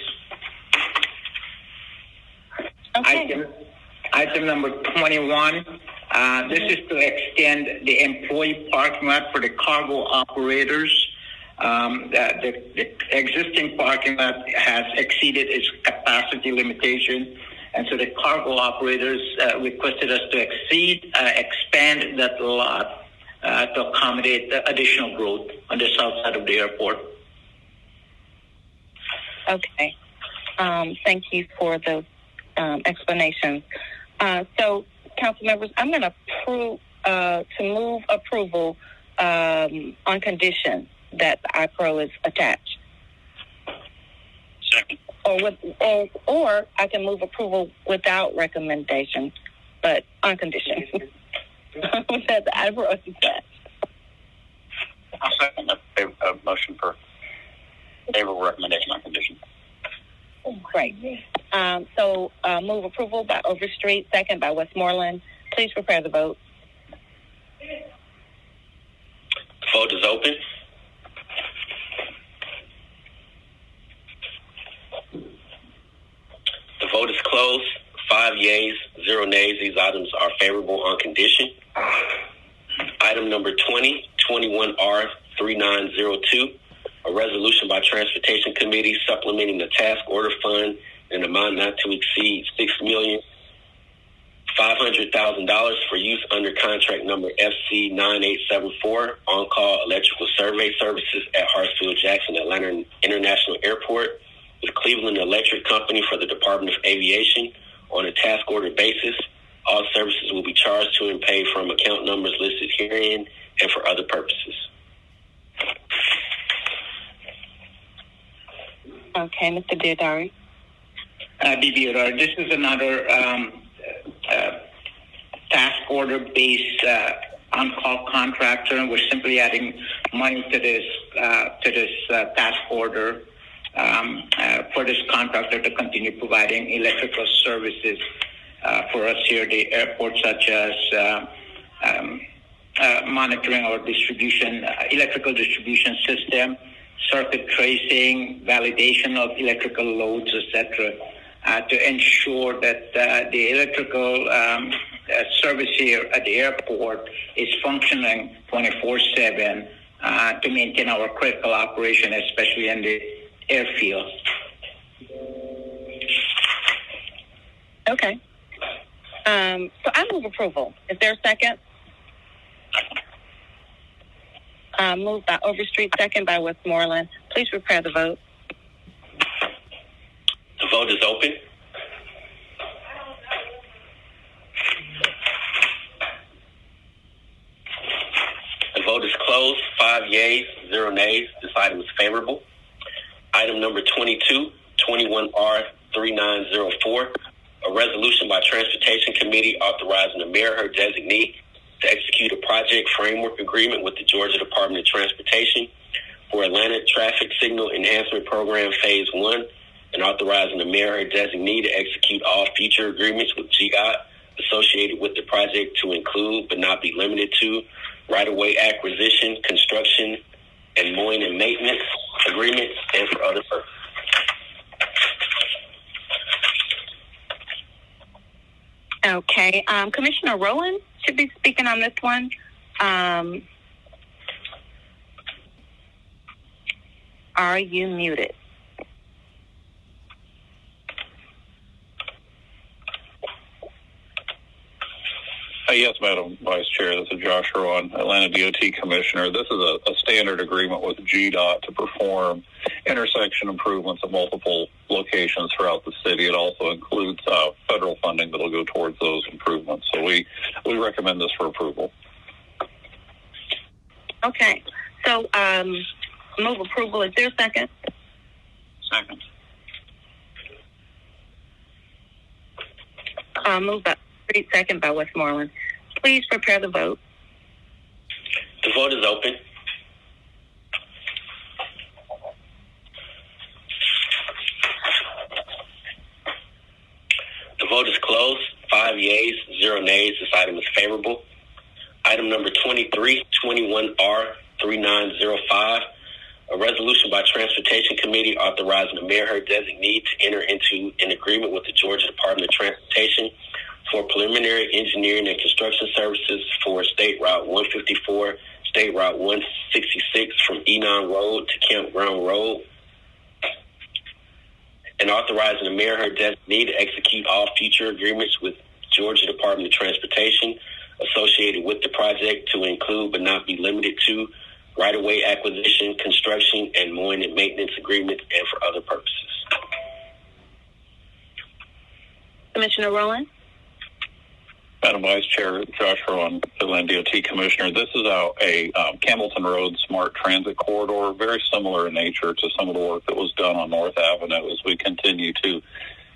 Okay. Item number 21, This is to extend the employee parking lot for the cargo operators. The existing parking lot has exceeded its capacity limitation, and so the cargo operators requested us to expand that lot to accommodate additional growth on the south side of the airport. Okay. Thank you for those explanations. So, council members, I'm going to move approval on condition that the iPro is attached. Second. Or I can move approval without recommendation, but on condition that the iPro is attached. I'll second the motion for favorable recommendation on condition. Great. So move approval by Overstreet, second by Westmoreland. Please prepare the vote. The vote is open. The vote is closed. 5 yeas, 0 nays. These items are favorable on condition. Item number 2021R 3902, a resolution by Transportation Committee supplementing the task order fund in an amount not to exceed $6,500,000 for use under contract number FC 9874 on-call electrical survey services at Hartsfield-Jackson Atlanta International Airport with Cleveland Electric Company for the Department of Aviation on a task order basis. All services will be charged to and paid from account numbers listed herein and for other purposes. Okay, Mr. Diodari. This is another task order-based on-call contractor, and we're simply adding money to this task order for this contractor to continue providing electrical services for us here at the airport, such as monitoring our electrical distribution system, circuit tracing, validation of electrical loads, etc., to ensure that the electrical service here at the airport is functioning 24/7 to maintain our critical operation, especially in the airfield. Okay. So I move approval. Is there a second? Moved by Overstreet, second by Westmoreland. Please prepare the vote. The vote is open. The vote is closed. 5 yeas, 0 nays. This item is favorable. Item number 21R 3904, a resolution by Transportation Committee authorizing Amir, her designee, to execute a project framework agreement with the Georgia Department of Transportation for Atlanta Traffic Signal Enhancement Program Phase 1 and authorizing Amir, her designee, to execute all future agreements with GDOT associated with the project to include, but not be limited to, right-of-way acquisition, construction, and mowing and maintenance agreements, and for other purposes. Okay. Commissioner Rowland should be speaking on this one. Are you muted? Yes, Madam Vice Chair. This is Josh Rowan, Atlanta DOT Commissioner. This is a standard agreement with GDOT to perform intersection improvements at multiple locations throughout the city. It also includes federal funding that will go towards those improvements. So we recommend this for approval. Okay. So move approval. Is there a second? Second. Move by Street, second by Westmoreland. Please prepare the vote. The vote is open. The vote is closed. 5 yeas, 0 nays. This item is favorable. Item number 2321R 3905, a resolution by Transportation Committee authorizing the mayor, her designee, to enter into an agreement with the Georgia Department of Transportation for preliminary engineering and construction services for State Route 154, State Route 166 from Enon Road to Campground Road, and authorizing the mayor, her designee, to execute all future agreements with Georgia Department of Transportation associated with the project to include but not be limited to right-of-way acquisition, construction, and mowing and maintenance agreements, and for other purposes. Commissioner Rowland? Madam Vice Chair, Josh Rowan, Atlanta DOT Commissioner. This is a Campbellton Road Smart Transit Corridor, very similar in nature to some of the work that was done on North Avenue as we continue to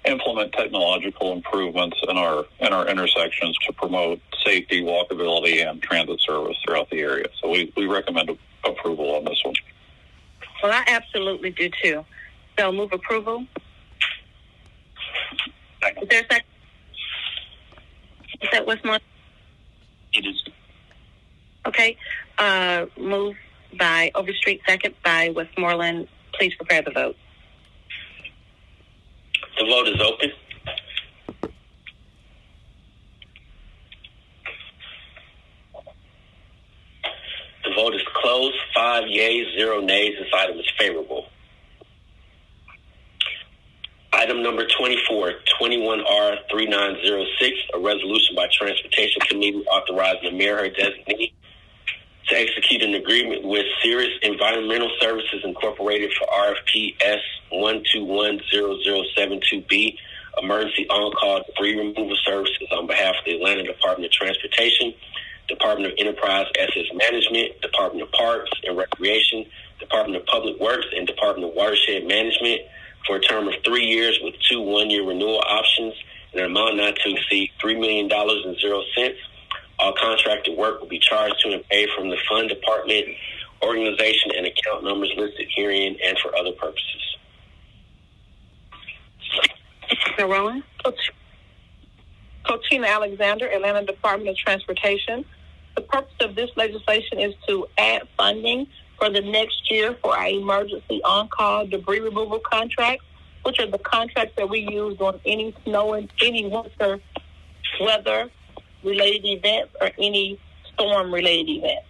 implement technological improvements in our intersections to promote safety, walkability, and transit service throughout the area. So we recommend approval on this one. Well, I absolutely do too. So move approval. Second. Is there a second? Is that Westmoreland? It is. Okay. Move by Overstreet, second by Westmoreland. Please prepare the vote. The vote is open. The vote is closed. 5 yeas, 0 nays. This item is favorable. Item number 24, 21R3906, a resolution by Transportation Committee authorizing the mayor, her designee, to execute an agreement with Cirrus Environmental Services Incorporated for RFP S1210072B, emergency on-call debris removal services on behalf of the Atlanta Department of Transportation, Department of Enterprise Asset Management, Department of Parks and Recreation, Department of Public Works, and Department of Watershed Management for a term of 3 years with 2 one-year renewal options and an amount not to exceed $3 million and 0 cents. All contracted work will be charged to and paid from the fund, department, organization, and account numbers listed herein and for other purposes. Commissioner Rowland? Cotina Alexander, Atlanta Department of Transportation. The purpose of this legislation is to add funding for the next year for our emergency on-call debris removal contracts, which are the contracts that we use on any snow and any winter weather-related events or any storm-related events.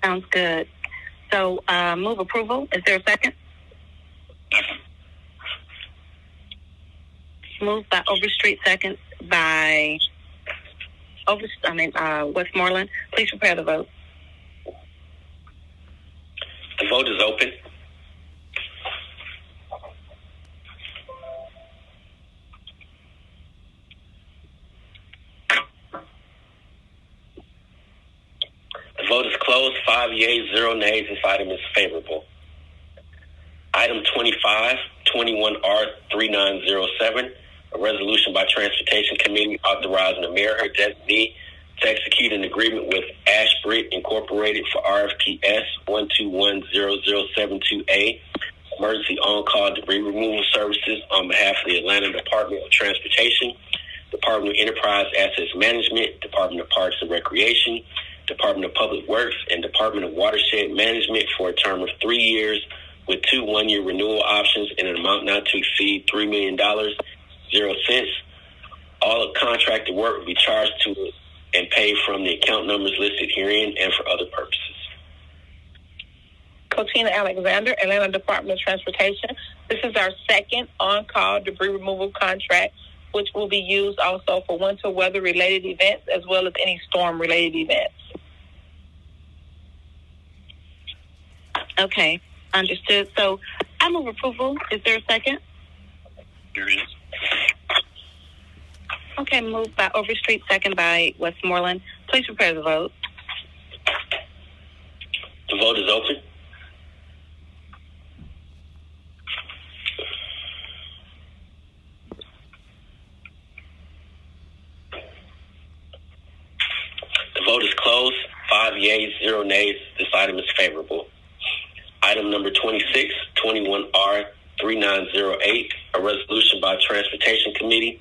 Sounds good. So move approval. Is there a second? Moved by Overstreet, second by Westmoreland. Please prepare the vote. The vote is open. The vote is closed. 5 yeas, 0 nays. This item is favorable. Item 25, 21R3907, a resolution by Transportation Committee authorizing the mayor, her designee, to execute an agreement with Ashbridge Incorporated for RFP S1210072A, emergency on-call debris removal services on behalf of the Atlanta Department of Transportation, Department of Enterprise Asset Management, Department of Parks and Recreation, Department of Public Works, and Department of Watershed Management for a term of 3 years with 2 one-year renewal options and an amount not to exceed $3 million, 0 cents. All contracted work will be charged to and paid from the account numbers listed herein and for other purposes. Cotina Alexander, Atlanta Department of Transportation. This is our second on-call debris removal contract, which will be used also for winter weather-related events as well as any storm-related events. Okay, understood. So I move approval. Is there a second? There is. Okay, moved by Overstreet, second by Westmoreland. Please prepare the vote. The vote is open. The vote is closed. 5 yeas, 0 nays. This item is favorable. Item number 26, 21R3908, a resolution by Transportation Committee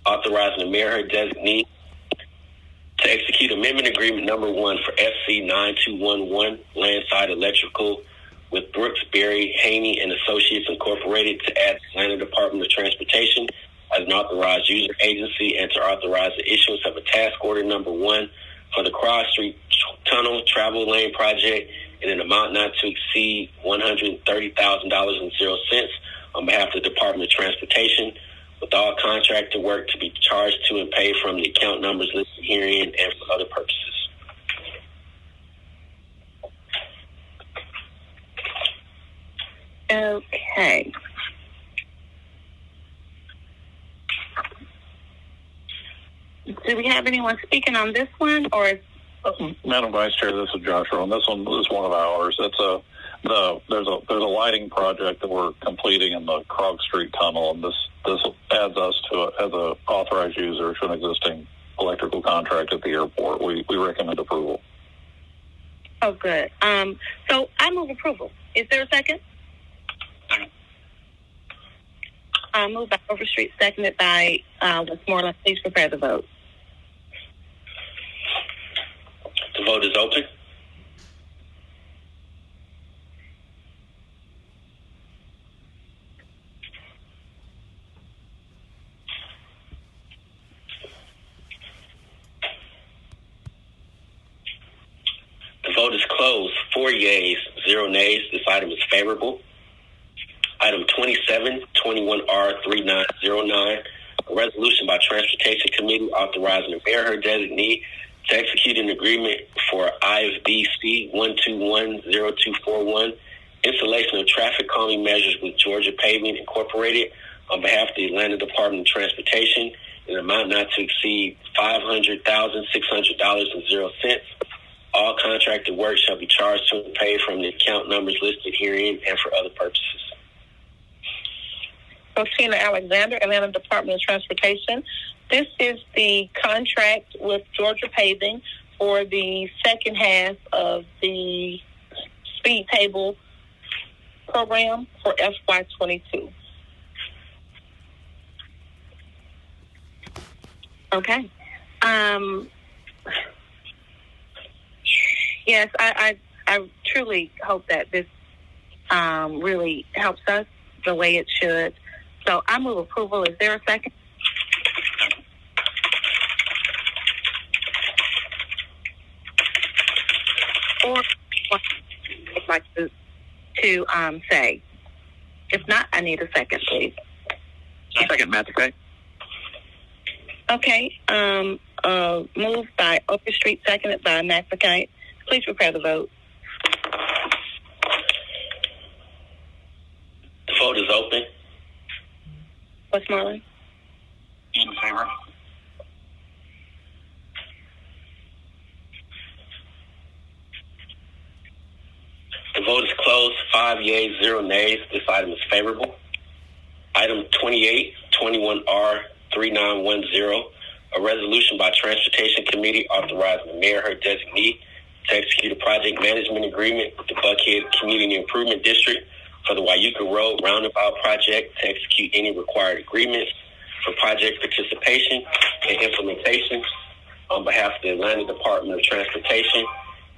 authorizing the mayor, her designee, to execute amendment agreement number 1 for FC9211 landside electrical with Brooks, Berry, Haney, and Associates Incorporated to add the Atlanta Department of Transportation as an authorized user agency and to authorize the issuance of a task order number 1 for the Cross Street Tunnel Travel Lane Project in an amount not to exceed $130,000.00 on behalf of the Department of Transportation, with all contractor work to be charged to and paid from the account numbers listed herein and for other purposes. Okay. Do we have anyone speaking on this one, or is... Madam Vice Chair, this is Joshua, and this one is one of ours. It's there's a lighting project that we're completing in the Krog Street Tunnel, and this adds us to as a authorized user to an existing electrical contract at the airport. We recommend approval. Oh, good. So I move approval. Is there a second? Moved by Overstreet, seconded by Westmoreland. Please prepare the vote. The vote is open. The vote is closed. 4 yeas, 0 nays. This item is favorable. Item 2721R3909, a resolution by Transportation Committee authorizing the mayor, her designee, to execute an agreement for IFBC 1210241, installation of traffic calming measures with Georgia Paving Incorporated on behalf of the Atlanta Department of Transportation in an amount not to exceed $500,600.00. All contracted work shall be charged to and paid from the account numbers listed herein and for other purposes. Christina Alexander, Atlanta Department of Transportation. This is the contract with Georgia Paving for the second half of the speed table program for FY22. Okay. Yes, I truly hope that this really helps us the way it should. So I move approval. Is there a second? Or I'd like to say. If not, I need a second, please. Second, Matthew. Okay. Moved by Overstreet, seconded by McFackey. Please prepare the vote. The vote is open. Westmoreland? In favor. The vote is closed. 5 yeas, 0 nays. This item is favorable. Item 2821R3910, a resolution by Transportation Committee authorizing the mayor, her designee, to execute a project management agreement with the Buckhead Community Improvement District for the Yuca Road Roundabout project to execute any required agreements for project participation and implementation on behalf of the Atlanta Department of Transportation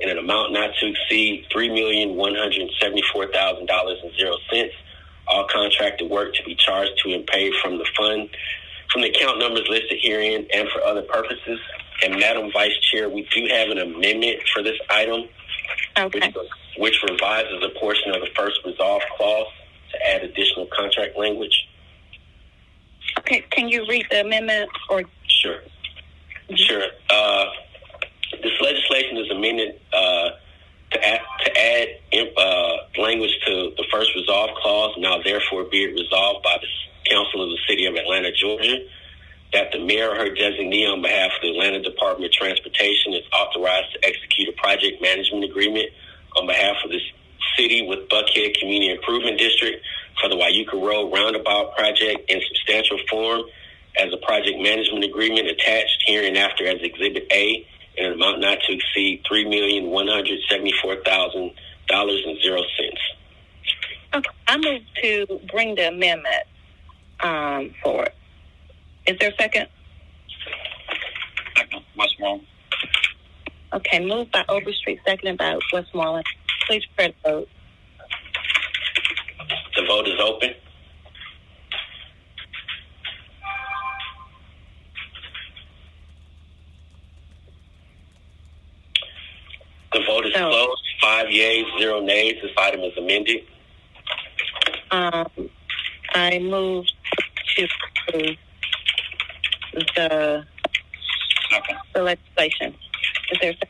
in an amount not to exceed $3,174,000.00. All contracted work to be charged to and paid from the fund, from the account numbers listed herein and for other purposes. And Madam Vice Chair, we do have an amendment for this item, okay, which revises a portion of the first resolve clause to add additional contract language. Okay, can you read the amendment? Or Sure. This legislation is amended to add language to the first resolve clause. Now, therefore, be it resolved by the Council of the City of Atlanta, Georgia, that the mayor or her designee on behalf of the Atlanta Department of Transportation is authorized to execute a project management agreement on behalf of the city with Buckhead Community Improvement District for the Yuca Road Roundabout project in substantial form as a project management agreement attached hereinafter as Exhibit A in an amount not to exceed $3,174,000.00. okay, I move to bring the amendment forward. Is there a second? Second, Westmoreland. Okay, moved by Overstreet, seconded by Westmoreland. Please prepare the vote. vote is open. The vote is closed. 5 yeas, 0 nays. This item is amended. I move to approve the legislation. Is there a second?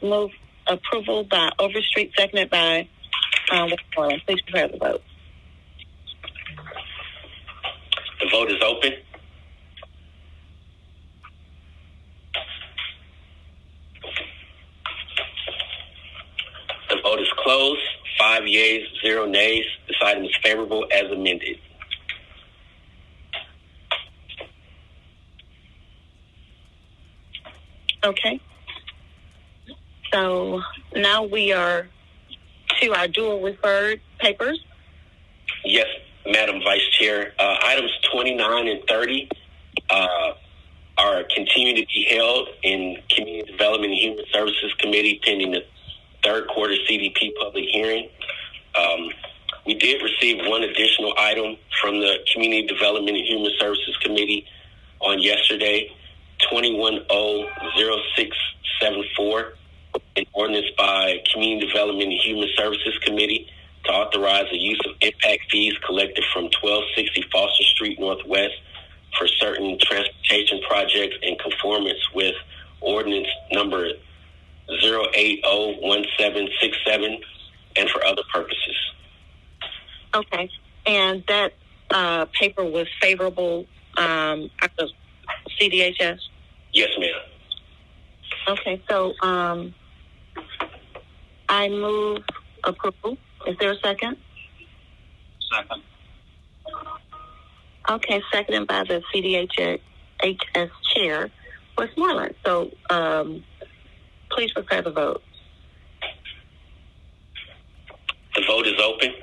Move approval by Overstreet, seconded by Westmoreland. Please prepare the vote. The vote is open. The vote is closed. 5 yeas, 0 nays. This item is favorable as amended. Okay. So now we are to our dual referred papers. Yes, Madam Vice Chair. Items 29 and 30 are continuing to be held in Community Development and Human Services Committee pending the third quarter CDP public hearing. We did receive one additional item from the Community Development and Human Services Committee on yesterday, 21-0674, an ordinance by Community Development and Human Services Committee to authorize the use of impact fees collected from 1260 Foster Street Northwest for certain transportation projects in conformance with ordinance number 0801767 and for other purposes. Okay. And that paper was favorable at the CDHS? Yes, ma'am. Okay, so I move approval. Is there a second? Second. Okay, seconded by the CDHS chair, Westmoreland. So please prepare the vote. The vote is open.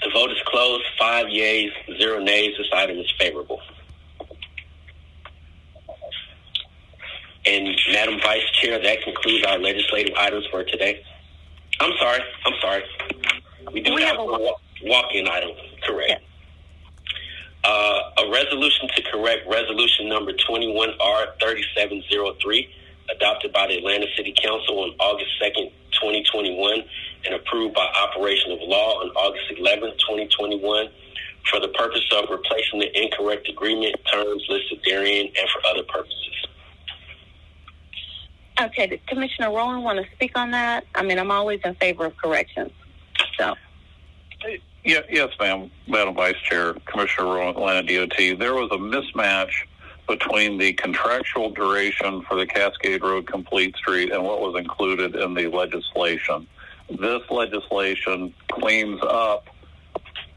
The vote is closed. 5 yeas, 0 nays. This item is favorable. And Madam Vice Chair, that concludes our legislative items for today. I'm sorry. We have a walk-in item. Correct. Yes. A resolution to correct resolution number 21R3703, adopted by the Atlanta City Council on August 2nd, 2021, and approved by operation of law on August 11th, 2021, for the purpose of replacing the incorrect agreement terms listed therein and for other purposes. Okay, did Commissioner Rowland want to speak on that? I mean, I'm always in favor of corrections. So. Yes, ma'am. Madam Vice Chair, Commissioner Rowland, Atlanta DOT. There was a mismatch between the contractual duration for the Cascade Road Complete Street and what was included in the legislation. This legislation cleans up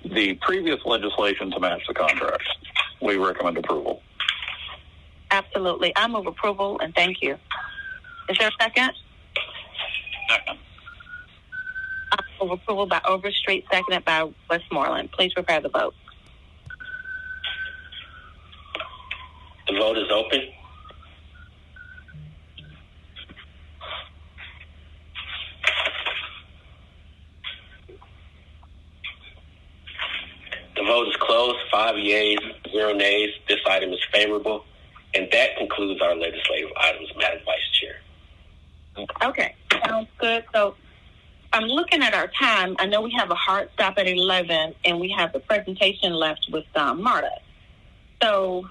the previous legislation to match the contracts. We recommend approval. Absolutely. I move approval, and thank you. Is there a second? Second. I move approval by Overstreet, seconded by Westmoreland. Please prepare the vote. The vote is open. The vote is closed. 5 yeas, 0 nays. This item is favorable. And that concludes our legislative items, Madam Vice Chair. Okay, sounds good. So I'm looking at our time. I know we have a hard stop at 11, and we have the presentation left with Marta. So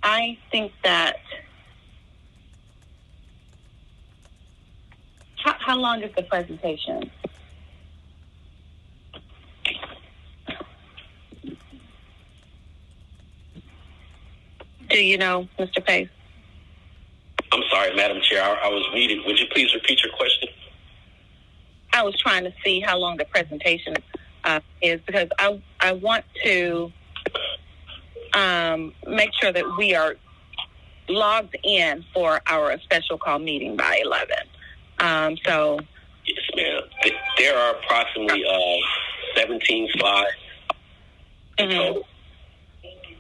I think that how long is the presentation? Do you know, Mr. Pace? I'm sorry, Madam Chair. I was muted. Would you please repeat your question? I was trying to see how long the presentation is, because I want to make sure that we are logged in for our special call meeting by 11. So yes, ma'am. There are approximately 17 slides. Mm-hmm.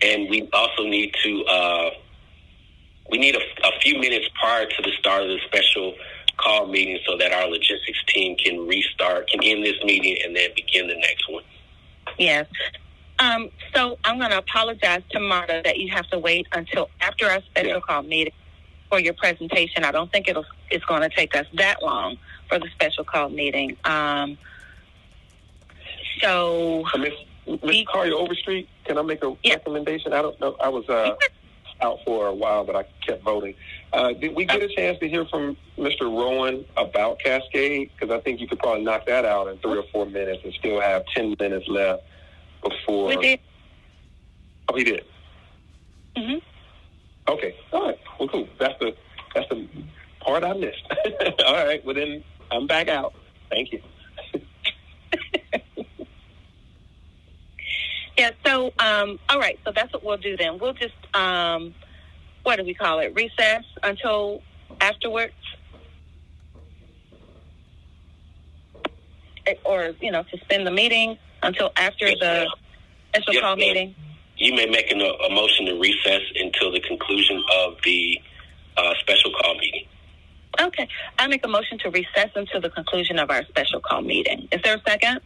And we also need to we need a few minutes prior to the start of the special call meeting so that our logistics team can end this meeting and then begin the next one. Yes. So I'm going to apologize to Marta that you have to wait until after our special call meeting for your presentation. I don't think it's going to take us that long for the special call meeting. Ms. Carter Overstreet, can I make a recommendation? I don't know. I was out for a while, but I kept voting. Did we get a chance to hear from Mr. Rowan about Cascade? Because I think you could probably knock that out in 3 or 4 minutes and still have 10 minutes left before. We did. Oh, he did. Mm-hmm. Okay. All right. Well, cool. That's the part I missed. All right. Well, then I'm back out. Thank you. Yeah, so, all right, so that's what we'll do then. We'll just, what do we call it, recess until afterwards? Or, suspend the meeting until after the special call meeting? You may make a motion to recess until the conclusion of the special call meeting. Okay, I make a motion to recess until the conclusion of our special call meeting. Is there a second?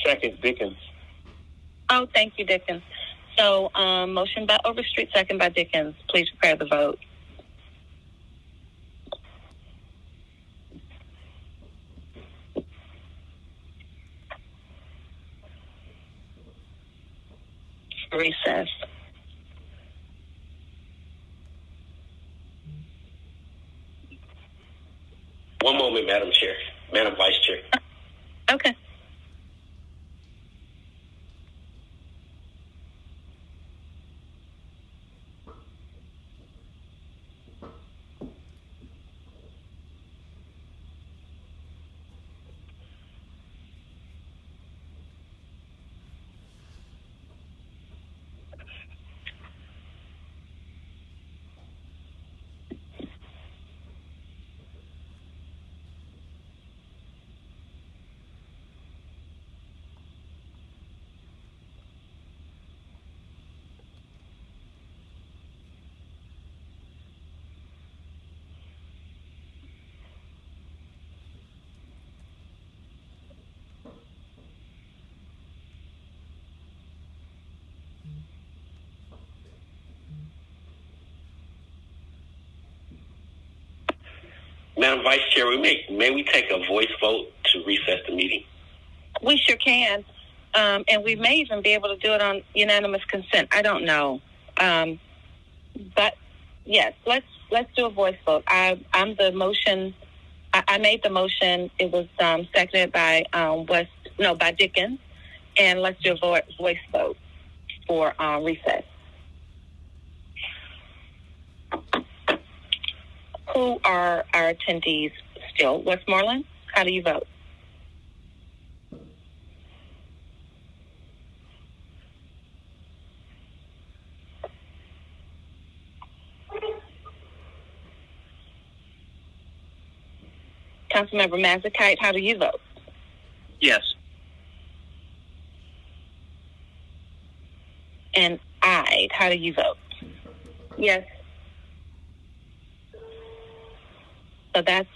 Second, Dickens. Oh, thank you, Dickens. So, motion by Overstreet, second by Dickens. Please prepare the vote. Recess. One moment, Madam Vice Chair. Okay. Madam Vice Chair, may we take a voice vote to recess the meeting? We sure can. And we may even be able to do it on unanimous consent. I don't know. But yes, let's do a voice vote. I'm the motion. I made the motion. It was seconded by by Dickens. And let's do a voice vote for recess. Who are our attendees still? Westmoreland, how do you vote? Councilmember Mazikite, how do you vote? Yes. And I, how do you vote? Yes. So that's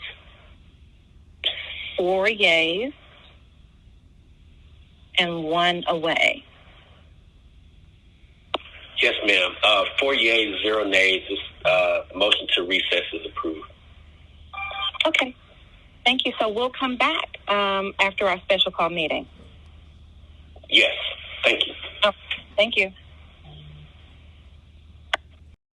4 yeas and 1 away. Yes, ma'am. 4 yeas, 0 nays. This motion to recess is approved. Okay. Thank you. So we'll come back after our special call meeting. Yes. Thank you. Oh, thank you.